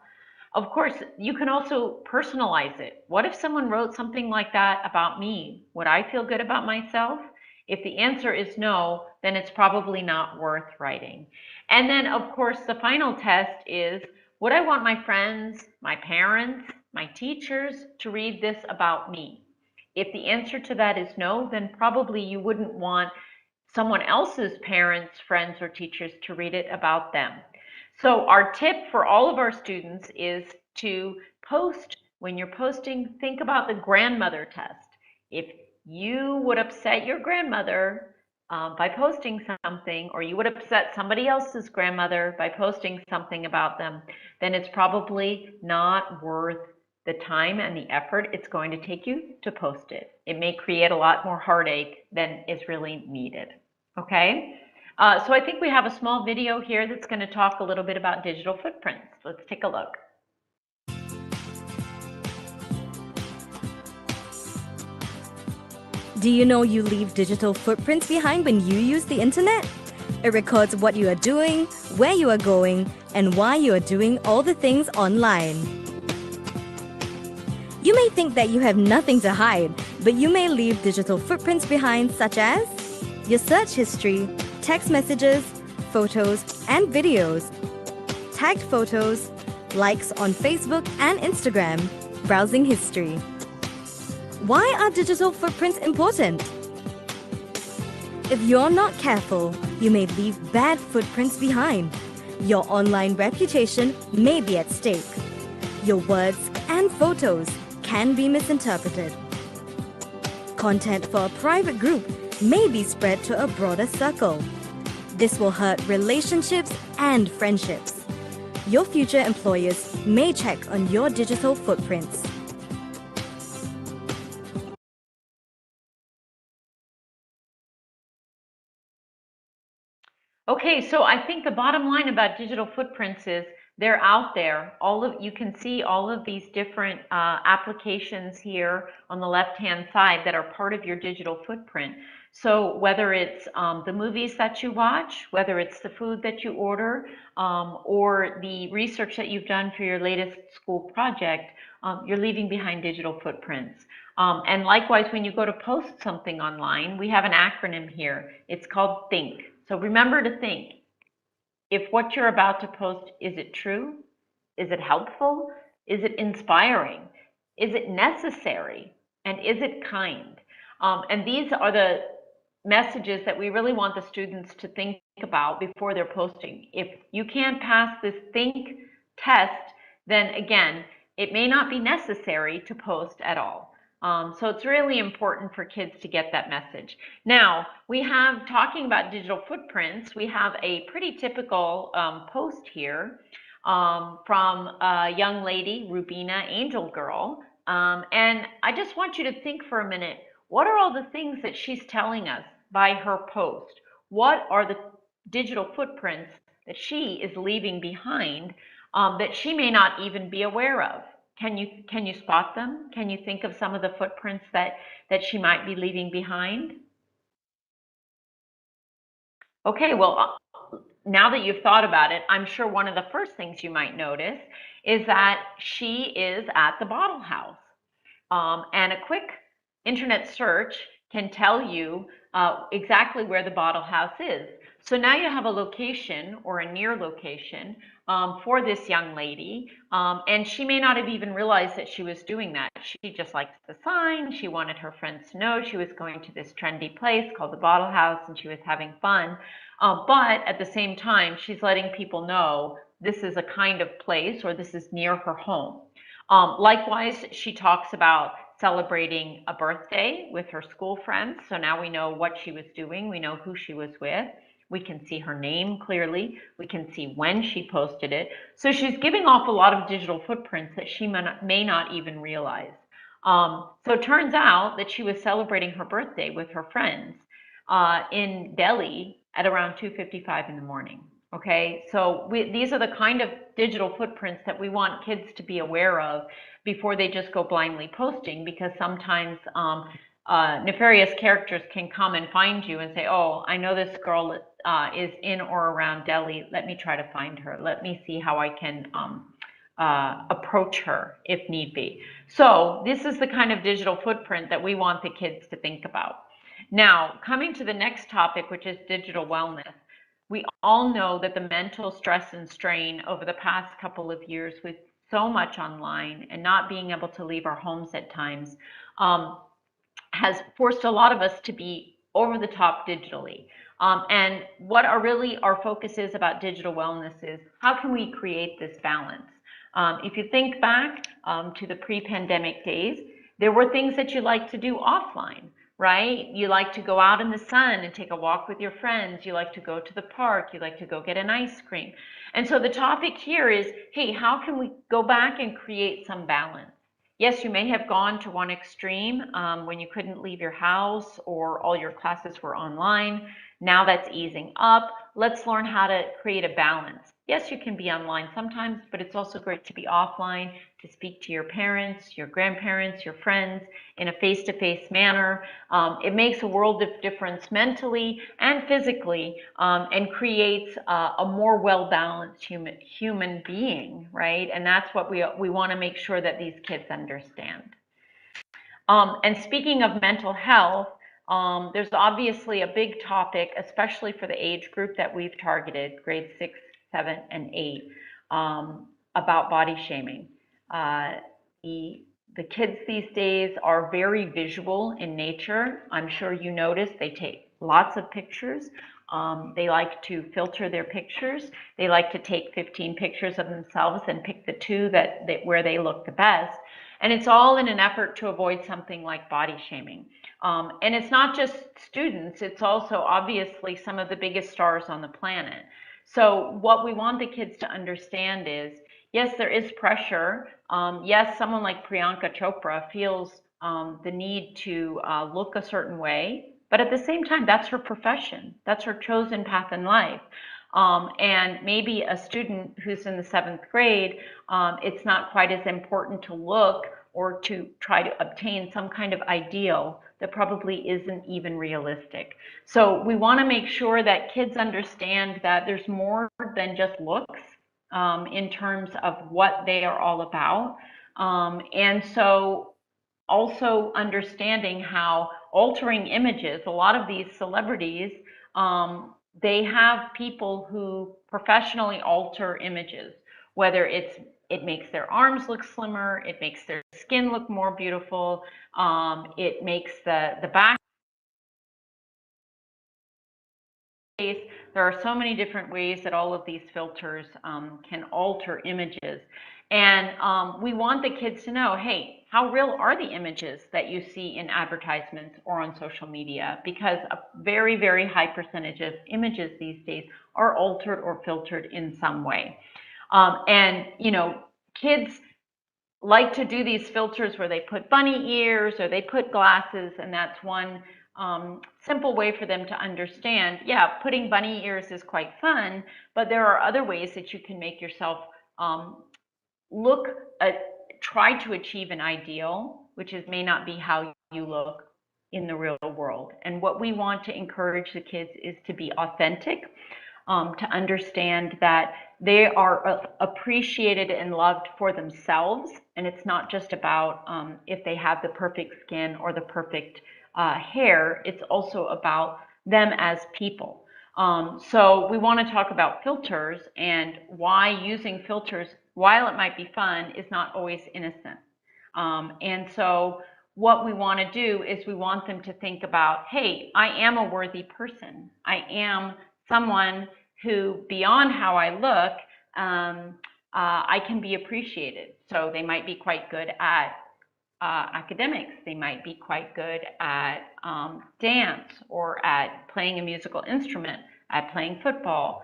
Speaker 2: Of course, you can also personalize it. What if someone wrote something like that about me? Would I feel good about myself? If the answer is no, then it's probably not worth writing. And then, of course, the final test is, would I want my friends, my parents, my teachers to read this about me? If the answer to that is no, then probably you wouldn't want someone else's parents, friends, or teachers to read it about them. So our tip for all of our students is to post. When you're posting, think about the grandmother test. If you would upset your grandmother by posting something, or you would upset somebody else's grandmother by posting something about them, then it's probably not worth the time and the effort it's going to take you to post it. It may create a lot more heartache than is really needed. Okay? So I think we have a small video here that's going to talk a little bit about digital footprints. Let's take a look.
Speaker 11: Do you know you leave digital footprints behind when you use the internet? It records what you are doing, where you are going, and why you are doing all the things online. You may think that you have nothing to hide, but you may leave digital footprints behind, such as your search history, text messages, photos, and videos, tagged photos, likes on Facebook and Instagram, browsing history. Why are digital footprints important? If you're not careful, you may leave bad footprints behind. Your online reputation may be at stake. Your words and photos can be misinterpreted. Content for a private group may be spread to a broader circle. This will hurt relationships and friendships. Your future employers may check on your digital footprints.
Speaker 2: Okay, so I think the bottom line about digital footprints is they're out there. You can see all of these different applications here on the left-hand side that are part of your digital footprint. So whether it's the movies that you watch, whether it's the food that you order, or the research that you've done for your latest school project, you're leaving behind digital footprints. And likewise, when you go to post something online, we have an acronym here. It's called THINK. So remember to think, if what you're about to post, is it true? Is it helpful? Is it inspiring? Is it necessary? And is it kind? And these are the messages that we really want the students to think about before they're posting. If you can't pass this think test, then again, it may not be necessary to post at all. So it's really important for kids to get that message. Now, we have, talking about digital footprints, we have a pretty typical post here from a young lady, Rubina Angel Girl. And I just want you to think for a minute, what are all the things that she's telling us by her post? What are the digital footprints that she is leaving behind that she may not even be aware of? Can you spot them? Can you think of some of the footprints that she might be leaving behind? Okay, well, now that you've thought about it, I'm sure one of the first things you might notice is that she is at the bottle house. And a quick internet search can tell you exactly where the bottle house is. So now you have a location or a near location for this young lady, and she may not have even realized that she was doing that. She just likes the sign. She wanted her friends to know she was going to this trendy place called the Bottle House, and she was having fun. But at the same time, she's letting people know this is a kind of place, or this is near her home. Likewise, she talks about celebrating a birthday with her school friends. So now we know what she was doing. We know who she was with. We can see her name clearly. We can see when she posted it. So she's giving off a lot of digital footprints that she may not even realize. So it turns out that she was celebrating her birthday with her friends in Delhi at around 2:55 in the morning. Okay, so these are the kind of digital footprints that we want kids to be aware of before they just go blindly posting, because sometimes nefarious characters can come and find you and say, oh, I know this girl is in or around Delhi. Let me try to find her. Let me see how I can approach her if need be. So this is the kind of digital footprint that we want the kids to think about. Now, coming to the next topic, which is digital wellness. We all know that the mental stress and strain over the past couple of years with so much online and not being able to leave our homes at times has forced a lot of us to be over the top digitally. And what our focus is about digital wellness is how can we create this balance? If you think back to the pre-pandemic days, there were things that you like to do offline, right? You like to go out in the sun and take a walk with your friends. You like to go to the park. You like to go get an ice cream. And so the topic here is, hey, how can we go back and create some balance? Yes, you may have gone to one extreme when you couldn't leave your house or all your classes were online. Now that's easing up. Let's learn how to create a balance. Yes, you can be online sometimes, but it's also great to be offline, to speak to your parents, your grandparents, your friends in a face-to-face manner. It makes a world of difference mentally and physically, and creates a more well-balanced human being, right? And that's what we want to make sure that these kids understand. And speaking of mental health, there's obviously a big topic, especially for the age group that we've targeted, grades 6, 7, and 8, about body shaming. The kids these days are very visual in nature. I'm sure you notice they lots of pictures. They like to filter their pictures. They like to take 15 pictures of themselves and pick the two that where they look the best. And it's all in an effort to avoid something like body shaming. And it's not just students, it's also obviously some of the biggest stars on the planet. So what we want the kids to understand is, yes, there is pressure. Yes, someone like Priyanka Chopra feels the need to look a certain way, but at the same time, that's her profession. That's her chosen path in life. And maybe a student who's in the 7th grade, it's not quite as important to look or to try to obtain some kind of ideal that probably isn't even realistic. So we want to make sure that kids understand that there's more than just looks in terms of what they are all about. And so also understanding how altering images, a lot of these celebrities, they have people who professionally alter images, whether it makes their arms look slimmer, it makes their skin look more beautiful, it makes the back face. There are so many different ways that all of these filters can alter images. And we want the kids to know, hey, how real are the images that you see in advertisements or on social media? Because a very, very high percentage of images these days are altered or filtered in some way. And, you know, kids like to do these filters where they put bunny ears or they put glasses, and that's one simple way for them to understand, yeah, putting bunny ears is quite fun, but there are other ways that you can make yourself try to achieve an ideal, which may not be how you look in the real world. And what we want to encourage the kids is to be authentic, to understand that they are appreciated and loved for themselves. And it's not just about if they have the perfect skin or the perfect hair, it's also about them as people. So we want to talk about filters and why using filters, while it might be fun, is not always innocent. And so what we want to do is we want them to think about, hey, I am a worthy person. I am someone who, beyond how I look, I can be appreciated. So they might be quite good at academics. They might be quite good at dance or at playing a musical instrument, at playing football.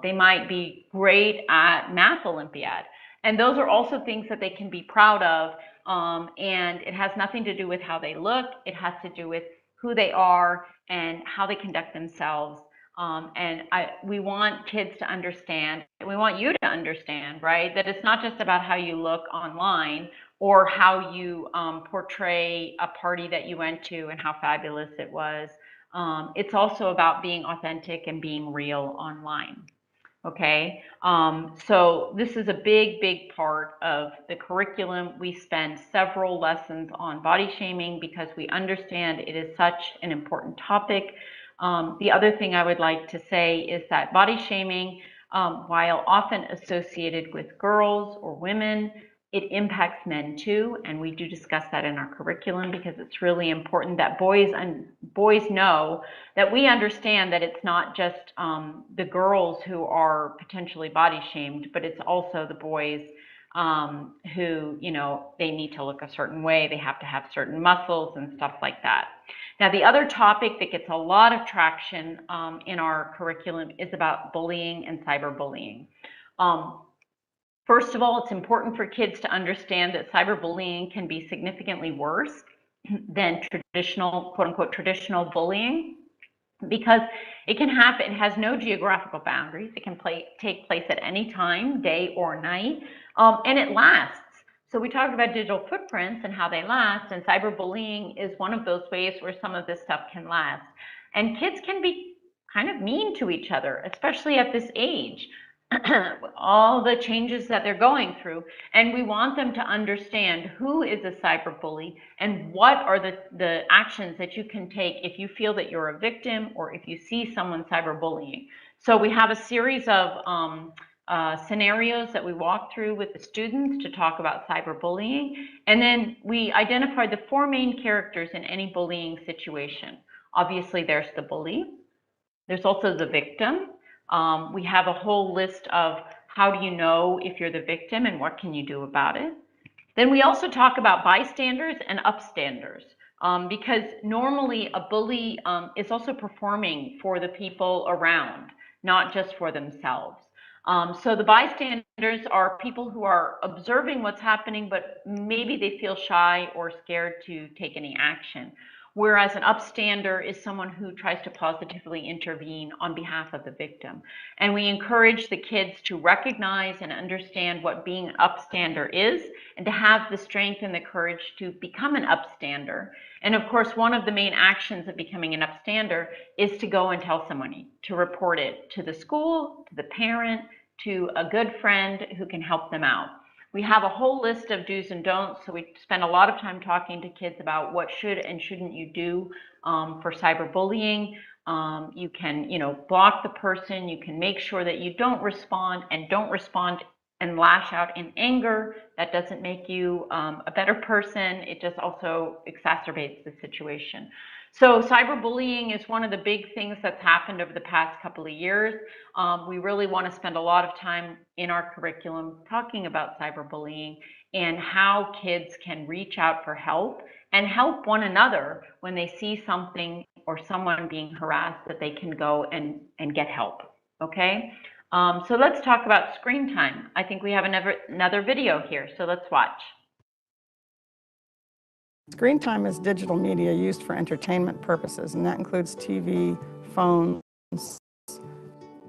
Speaker 2: They might be great at math Olympiad. And those are also things that they can be proud of. And it has nothing to do with how they look. It has to do with who they are and how they conduct themselves. And we want kids to understand, we want you to understand, right, that it's not just about how you look online or how you portray a party that you went to and how fabulous it was. It's also about being authentic and being real online. Okay, so this is a big, big part of the curriculum. We spend several lessons on body shaming because we understand it is such an important topic. The other thing I would like to say is that body shaming, while often associated with girls or women, it impacts men too, and we do discuss that in our curriculum because it's really important that boys know that we understand that it's not just the girls who are potentially body shamed, but it's also the boys who, you know, they need to look a certain way, they have to have certain muscles and stuff like that. Now, the other topic that gets a lot of traction in our curriculum is about bullying and cyberbullying. First of all, it's important for kids to understand that cyberbullying can be significantly worse than traditional, quote unquote, traditional bullying, because it can happen, it has no geographical boundaries. It can take place at any time, day or night, and it lasts. So we talked about digital footprints and how they last, and cyberbullying is one of those ways where some of this stuff can last. And kids can be kind of mean to each other, especially at this age. All the changes that they're going through, and we want them to understand who is a cyberbully and what are the actions that you can take if you feel that you're a victim or if you see someone cyberbullying. So we have a series of scenarios that we walk through with the students to talk about cyberbullying, and then we identify the 4 main characters in any bullying situation. Obviously, there's the bully. There's also the victim. We have a whole list of how do you know if you're the victim and what can you do about it. Then we also talk about bystanders and upstanders, because normally a bully is also performing for the people around, not just for themselves. So the bystanders are people who are observing what's happening, but maybe they feel shy or scared to take any action. Whereas an upstander is someone who tries to positively intervene on behalf of the victim. And we encourage the kids to recognize and understand what being an upstander is, and to have the strength and the courage to become an upstander. And of course, one of the main actions of becoming an upstander is to go and tell somebody, to report it to the school, to the parent, to a good friend who can help them out. We have a whole list of do's and don'ts, so we spend a lot of time talking to kids about what should and shouldn't you do for cyberbullying. You can, block the person. You can make sure that you don't respond and lash out in anger. That doesn't make you a better person. It just also exacerbates the situation. So cyberbullying is one of the big things that's happened over the past couple of years. We really want to spend a lot of time in our curriculum talking about cyberbullying and how kids can reach out for help and help one another when they see something or someone being harassed, that they can go and get help. Okay? So let's talk about screen time. I think we have another video here, so let's watch.
Speaker 12: Screen time is digital media used for entertainment purposes, and that includes TV, phones,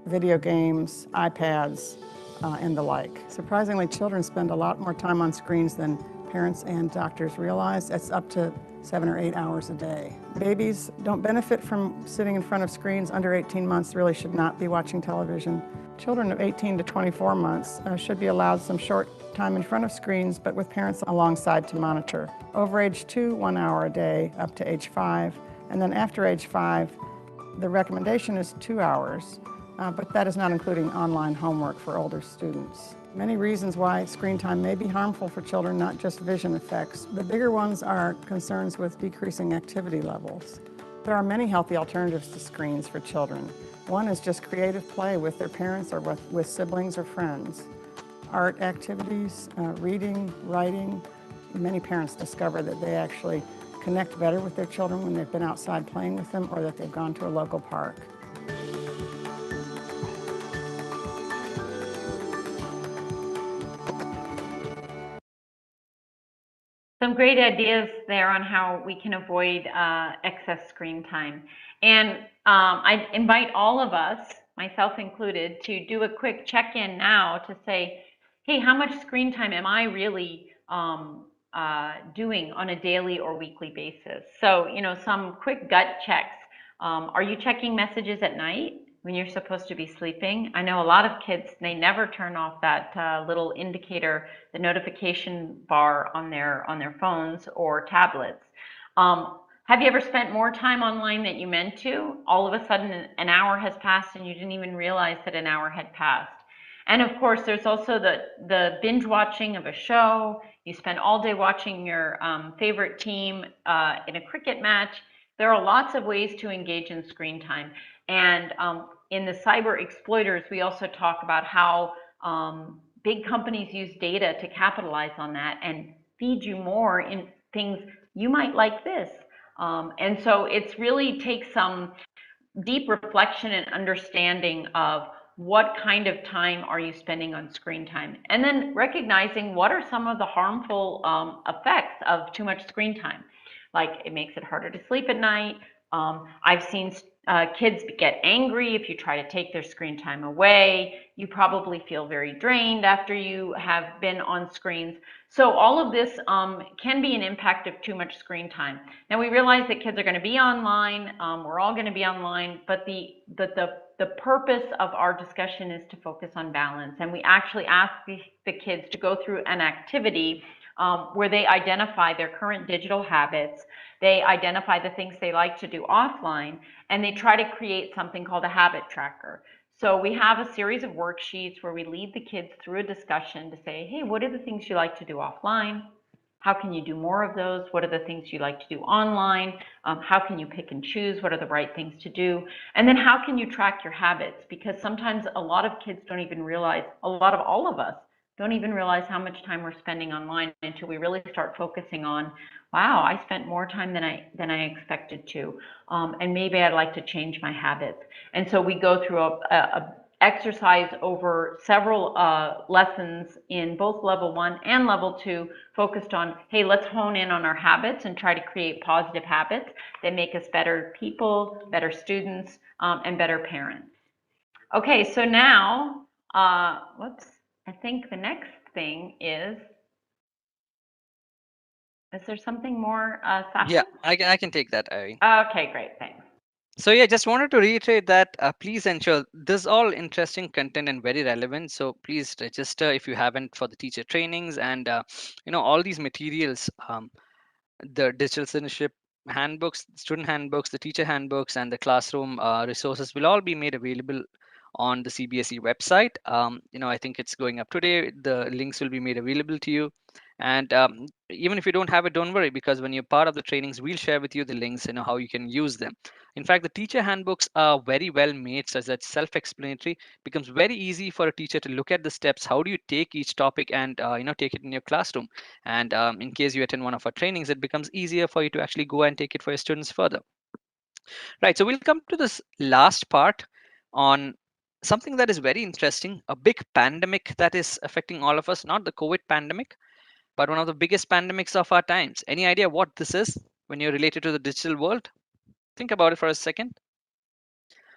Speaker 12: video games, iPads, and the like. Surprisingly, children spend a lot more time on screens than parents and doctors realize. That's up to 7 or 8 hours a day. Babies don't benefit from sitting in front of screens. Under 18 months really should not be watching television. Children of 18 to 24 months should be allowed some short time in front of screens, but with parents alongside to monitor. Over age 2, 1 hour a day, up to age 5. And then after age 5, the recommendation is 2 hours, but that is not including online homework for older students. Many reasons why screen time may be harmful for children, not just vision effects. The bigger ones are concerns with decreasing activity levels. There are many healthy alternatives to screens for children. One is just creative play with their parents or with siblings or friends. Art activities, reading, writing. Many parents discover that they actually connect better with their children when they've been outside playing with them or that they've gone to a local park.
Speaker 2: Some great ideas there on how we can avoid excess screen time. And I invite all of us, myself included, to do a quick check-in now to say, hey, how much screen time am I really doing on a daily or weekly basis? So, some quick gut checks. Are you checking messages at night when you're supposed to be sleeping? I know a lot of kids, they never turn off that little indicator, the notification bar on their phones or tablets. Have you ever spent more time online than you meant to? All of a sudden an hour has passed and you didn't even realize that an hour had passed. And of course, there's also the binge watching of a show. You spend all day watching your favorite team in a cricket match. There are lots of ways to engage in screen time. And in the cyber exploiters, we also talk about how big companies use data to capitalize on that and feed you more in things you might like this. And so it's really takes some deep reflection and understanding of what kind of time are you spending on screen time, and then recognizing what are some of the harmful effects of too much screen time. Like, it makes it harder to sleep at night. I've seen kids get angry if you try to take their screen time away. You probably feel very drained after you have been on screens. So all of this can be an impact of too much screen time. Now, we realize that kids are going to be online. We're all going to be online, but the purpose of our discussion is to focus on balance. And we actually ask the kids to go through an activity where they identify their current digital habits, they identify the things they like to do offline, and they try to create something called a habit tracker. So we have a series of worksheets where we lead the kids through a discussion to say, hey, what are the things you like to do offline? How can you do more of those? What are the things you like to do online? How can you pick and choose? What are the right things to do? And then how can you track your habits? Because sometimes a lot of kids don't even realize, all of us don't even realize how much time we're spending online until we really start focusing on, wow, I spent more time than I expected to, and maybe I'd like to change my habits. And so we go through a exercise over several lessons in both level 1 and level 2, focused on, hey, let's hone in on our habits and try to create positive habits that make us better people, better students, and better parents. Okay, so now, whoops, I think the next thing is there something more,
Speaker 1: Yeah,
Speaker 2: Sasha?
Speaker 1: I can take that, Irene.
Speaker 2: Okay, great, thanks.
Speaker 1: So yeah, just wanted to reiterate that please ensure this is all interesting content and very relevant. So please register if you haven't for the teacher trainings and all these materials. The digital citizenship handbooks, student handbooks, the teacher handbooks, and the classroom resources will all be made available on the CBSE website. I think it's going up today. The links will be made available to you. And even if you don't have it, don't worry, because when you're part of the trainings, we'll share with you the links, how you can use them. In fact, the teacher handbooks are very well made, such that self-explanatory becomes very easy for a teacher to look at the steps. How do you take each topic and take it in your classroom? And in case you attend one of our trainings, it becomes easier for you to actually go and take it for your students further. Right. So we'll come to this last part on something that is very interesting, a big pandemic that is affecting all of us, not the COVID pandemic, but one of the biggest pandemics of our times. Any idea what this is when you're related to the digital world? Think about it for a second.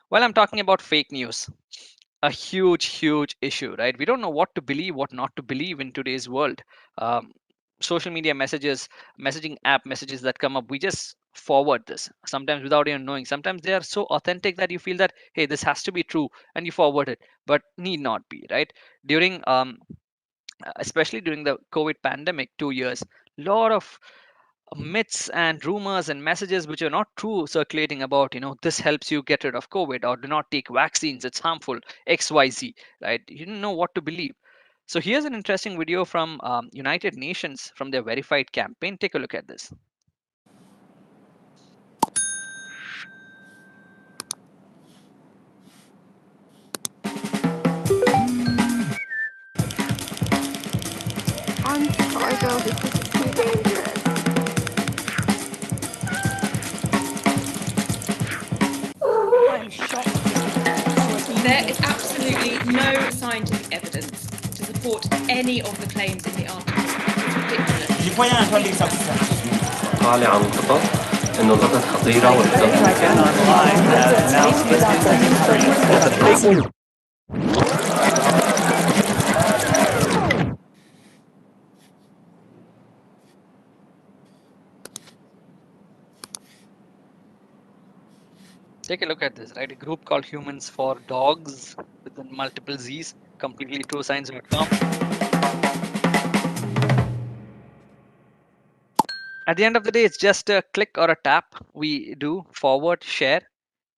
Speaker 1: Well, I'm talking about fake news. A huge issue, right? We don't know what to believe, what not to believe in today's world. um, Social media messages, messaging app messages that come up, we just forward this sometimes without even knowing. Sometimes they are so authentic that you feel that, hey, this has to be true, and you forward it, but need not be, right? During especially during the COVID pandemic 2 years, lot of myths and rumors and messages which are not true circulating about, this helps you get rid of COVID, or do not take vaccines, it's harmful, XYZ, right? You didn't know what to believe. So here's an interesting video from United Nations from their verified campaign. Take a look at this.
Speaker 13: I'm sorry, girl, this is too dangerous.
Speaker 14: I'm shocked. There is absolutely no scientific evidence to support any of the claims in the article. It's ridiculous.
Speaker 15: قال عن القطط إنه القطط خطيرة
Speaker 1: Take a look at this, right? A group called Humans for Dogs with the multiple Z's, completely true science.com. At the end of the day, it's just a click or a tap. We do forward, share,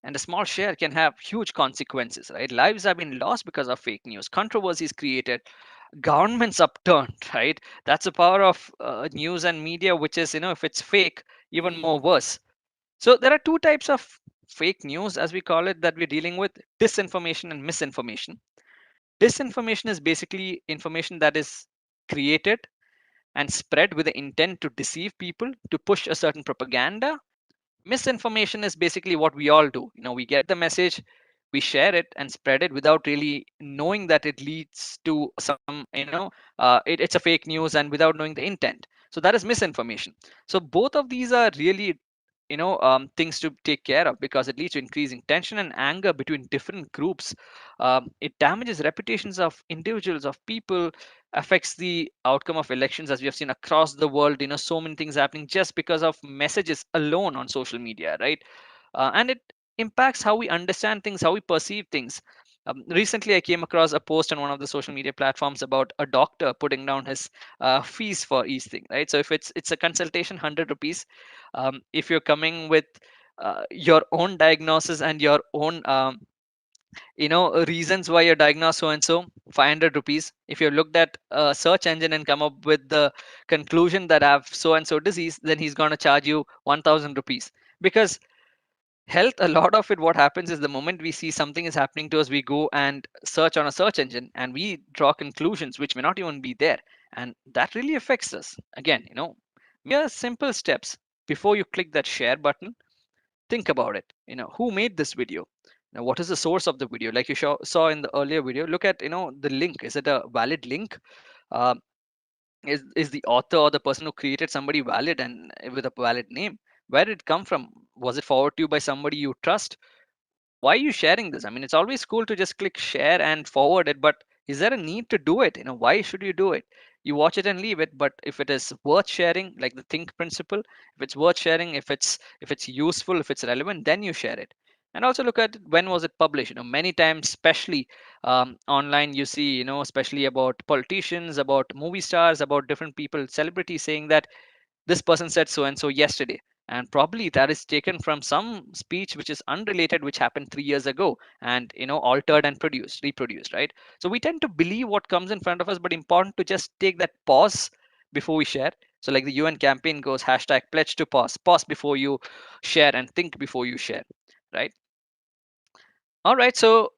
Speaker 1: and a small share can have huge consequences, right? Lives have been lost because of fake news, controversies created, governments upturned, right? That's the power of news and media, which is, if it's fake, even more worse. So there are two types of fake news, as we call it, that we're dealing with: disinformation and misinformation. Disinformation is basically information that is created and spread with the intent to deceive people, to push a certain propaganda. Misinformation is basically what we all do. We get the message, we share it and spread it without really knowing that it leads to some, it's a fake news, and without knowing the intent. So that is misinformation. So both of these are really things to take care of, because it leads to increasing tension and anger between different groups. It damages reputations of individuals, of people, affects the outcome of elections, as we have seen across the world. So many things happening just because of messages alone on social media, right? And it impacts how we understand things, how we perceive things. Recently, I came across a post on one of the social media platforms about a doctor putting down his fees for each thing, right? So if it's a consultation, 100 rupees. If you're coming with your own diagnosis and your own reasons why you're diagnosed so and so, 500 rupees. If you've looked at a search engine and come up with the conclusion that I have so and so disease, then he's going to charge you 1000 rupees. Because health, a lot of it, what happens is the moment we see something is happening to us, we go and search on a search engine and we draw conclusions which may not even be there, and that really affects us. Again, mere simple steps. Before you click that share button, think about it. Who made this video? Now, what is the source of the video? Like you saw in the earlier video, look at the link. Is it a valid link? um, is the author or the person who created somebody valid and with a valid name? Where did it come from? Was it forwarded to you by somebody you trust? Why are you sharing this? I mean, it's always cool to just click share and forward it, but is there a need to do it? Why should you do it? You watch it and leave it, but if it is worth sharing, like the think principle, if it's worth sharing, if it's useful, if it's relevant, then you share it. And also look at when was it published. Many times, especially online, you see, especially about politicians, about movie stars, about different people, celebrities, saying that this person said so and so yesterday, and probably that is taken from some speech which is unrelated, which happened 3 years ago, and altered and reproduced, right? So we tend to believe what comes in front of us, but important to just take that pause before we share. So like the UN campaign goes, hashtag pledge to pause before you share and think before you share, right? All right, so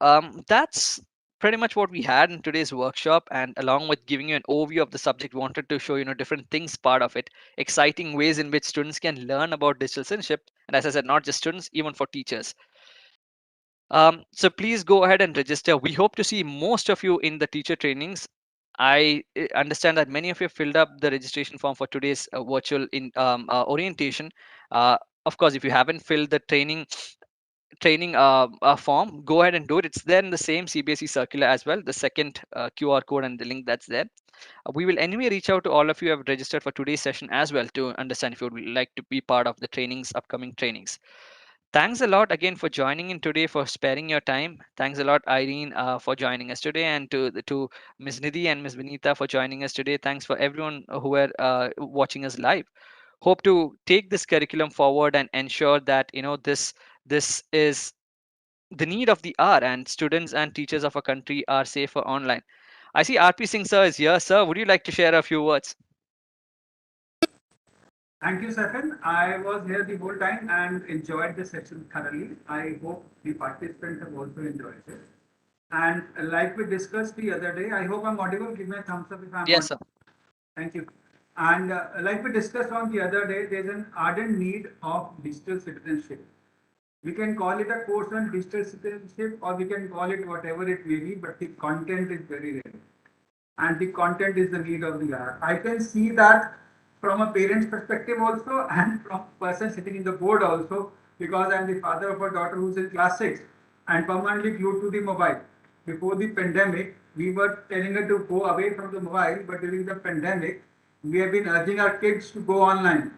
Speaker 1: that's pretty much what we had in today's workshop. And along with giving you an overview of the subject, we wanted to show different things part of it, exciting ways in which students can learn about digital citizenship. And as I said, not just students, even for teachers. So please go ahead and register. We hope to see most of you in the teacher trainings. I understand that many of you filled up the registration form for today's virtual orientation. Of course, if you haven't filled the training form, go ahead and do it. It's there in the same CBSE circular as well, the second QR code and the link that's there. We will anyway reach out to all of you who have registered for today's session as well, to understand if you would like to be part of the upcoming trainings. Thanks a lot again for joining in today, for sparing your time. Thanks a lot, Irene, for joining us today, and to Ms. Nidhi and Ms. Vinita for joining us today. Thanks for everyone who were watching us live. Hope to take this curriculum forward and ensure that this is the need of the hour, and students and teachers of our country are safer online. I see RP Singh sir is here. Sir, would you like to share a few words?
Speaker 16: Thank you, Stefan. I was here the whole time and enjoyed the session thoroughly. I hope the participants have also enjoyed it. And like we discussed the other day, I hope I'm audible. Give me a thumbs up if I'm
Speaker 1: Yes, sir.
Speaker 16: audible. Thank you. And like we discussed on the other day, there's an ardent need of digital citizenship. We can call it a course on digital citizenship, or we can call it whatever it may be, but the content is very relevant. And the content is the need of the hour. I can see that from a parent's perspective also, and from a person sitting in the board also, because I'm the father of a daughter who's in class 6 and permanently glued to the mobile. Before the pandemic, we were telling her to go away from the mobile, but during the pandemic, we have been urging our kids to go online.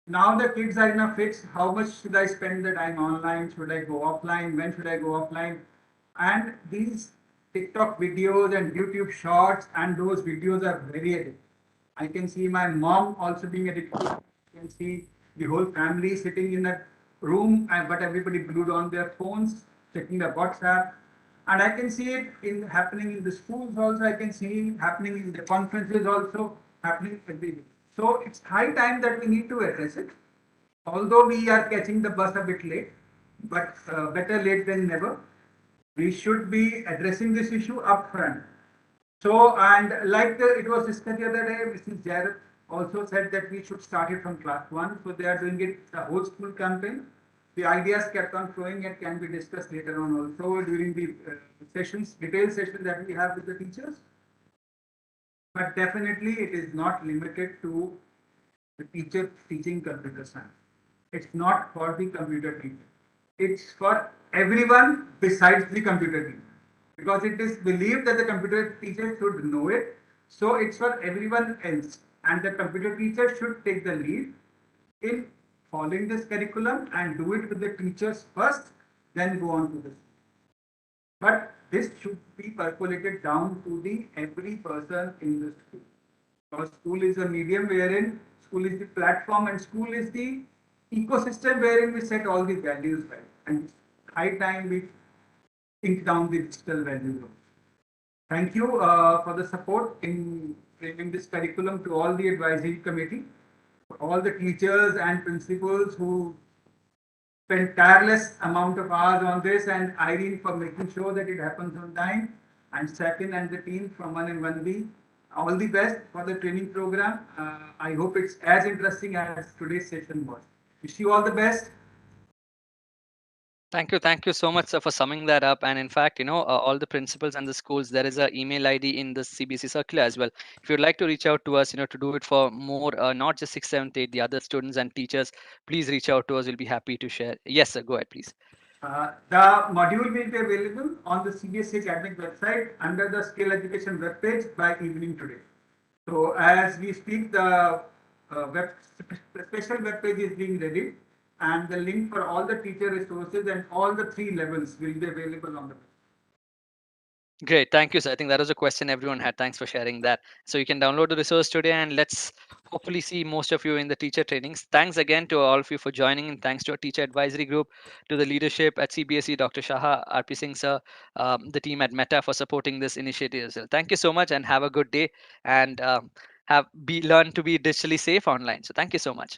Speaker 16: Now the kids are in a fix. How much should I spend the time online? Should I go offline? When should I go offline? And these TikTok videos and YouTube shorts and those videos are very addictive. I can see my mom also being addicted. I can see the whole family sitting in a room, but everybody glued on their phones, checking the WhatsApp. And I can see it happening in the schools also. I can see it happening in the conferences also, happening everywhere. So it's high time that we need to address it. Although we are catching the bus a bit late, but better late than never. We should be addressing this issue upfront. So, and like it was discussed the other day, Mrs. Jared also said that we should start it from class 1. So they are doing it the whole school campaign. The ideas kept on flowing and can be discussed later on also during the sessions, detailed sessions that we have with the teachers. But definitely it is not limited to the teacher teaching computer science. It's not for the computer teacher. It's for everyone besides the computer teacher. Because it is believed that the computer teacher should know it. So it's for everyone else. And the computer teacher should take the lead in following this curriculum and do it with the teachers first, then go on to this. But this should be percolated down to the every person in the school. Because school is a medium wherein school is the platform and school is the ecosystem wherein we set all the values right. And it's high time we think down the digital values. Thank you for the support in bringing this curriculum to all the advisory committee, all the teachers and principals who spent tireless amount of hours on this, and Irene for making sure that it happens on time, and Safin and the team from 1 and 1B. All the best for the training program. I hope it's as interesting as today's session was. Wish you all the best.
Speaker 1: Thank you so much, sir, for summing that up. And in fact, all the principals and the schools, there is a email ID in the CBC circular as well. If you'd like to reach out to us, to do it for more, not just 6th, 7th, 8th, the other students and teachers, please reach out to us. We'll be happy to share. Yes, sir. Go ahead, please.
Speaker 16: The module will be available on the CBSE academic website under the skill education webpage by evening today. So as we speak, the special web page is being ready, and the link for all the teacher resources and all the three levels will be available on the website.
Speaker 1: Great. Thank you, sir. I think that was a question everyone had. Thanks for sharing that. So you can download the resource today, and let's hopefully see most of you in the teacher trainings. Thanks again to all of you for joining, and thanks to our teacher advisory group, to the leadership at CBSE, Dr. Shaha, RP Singh sir, the team at Meta for supporting this initiative as well. Thank you so much, and have a good day, and have be learn to be digitally safe online. So thank you so much.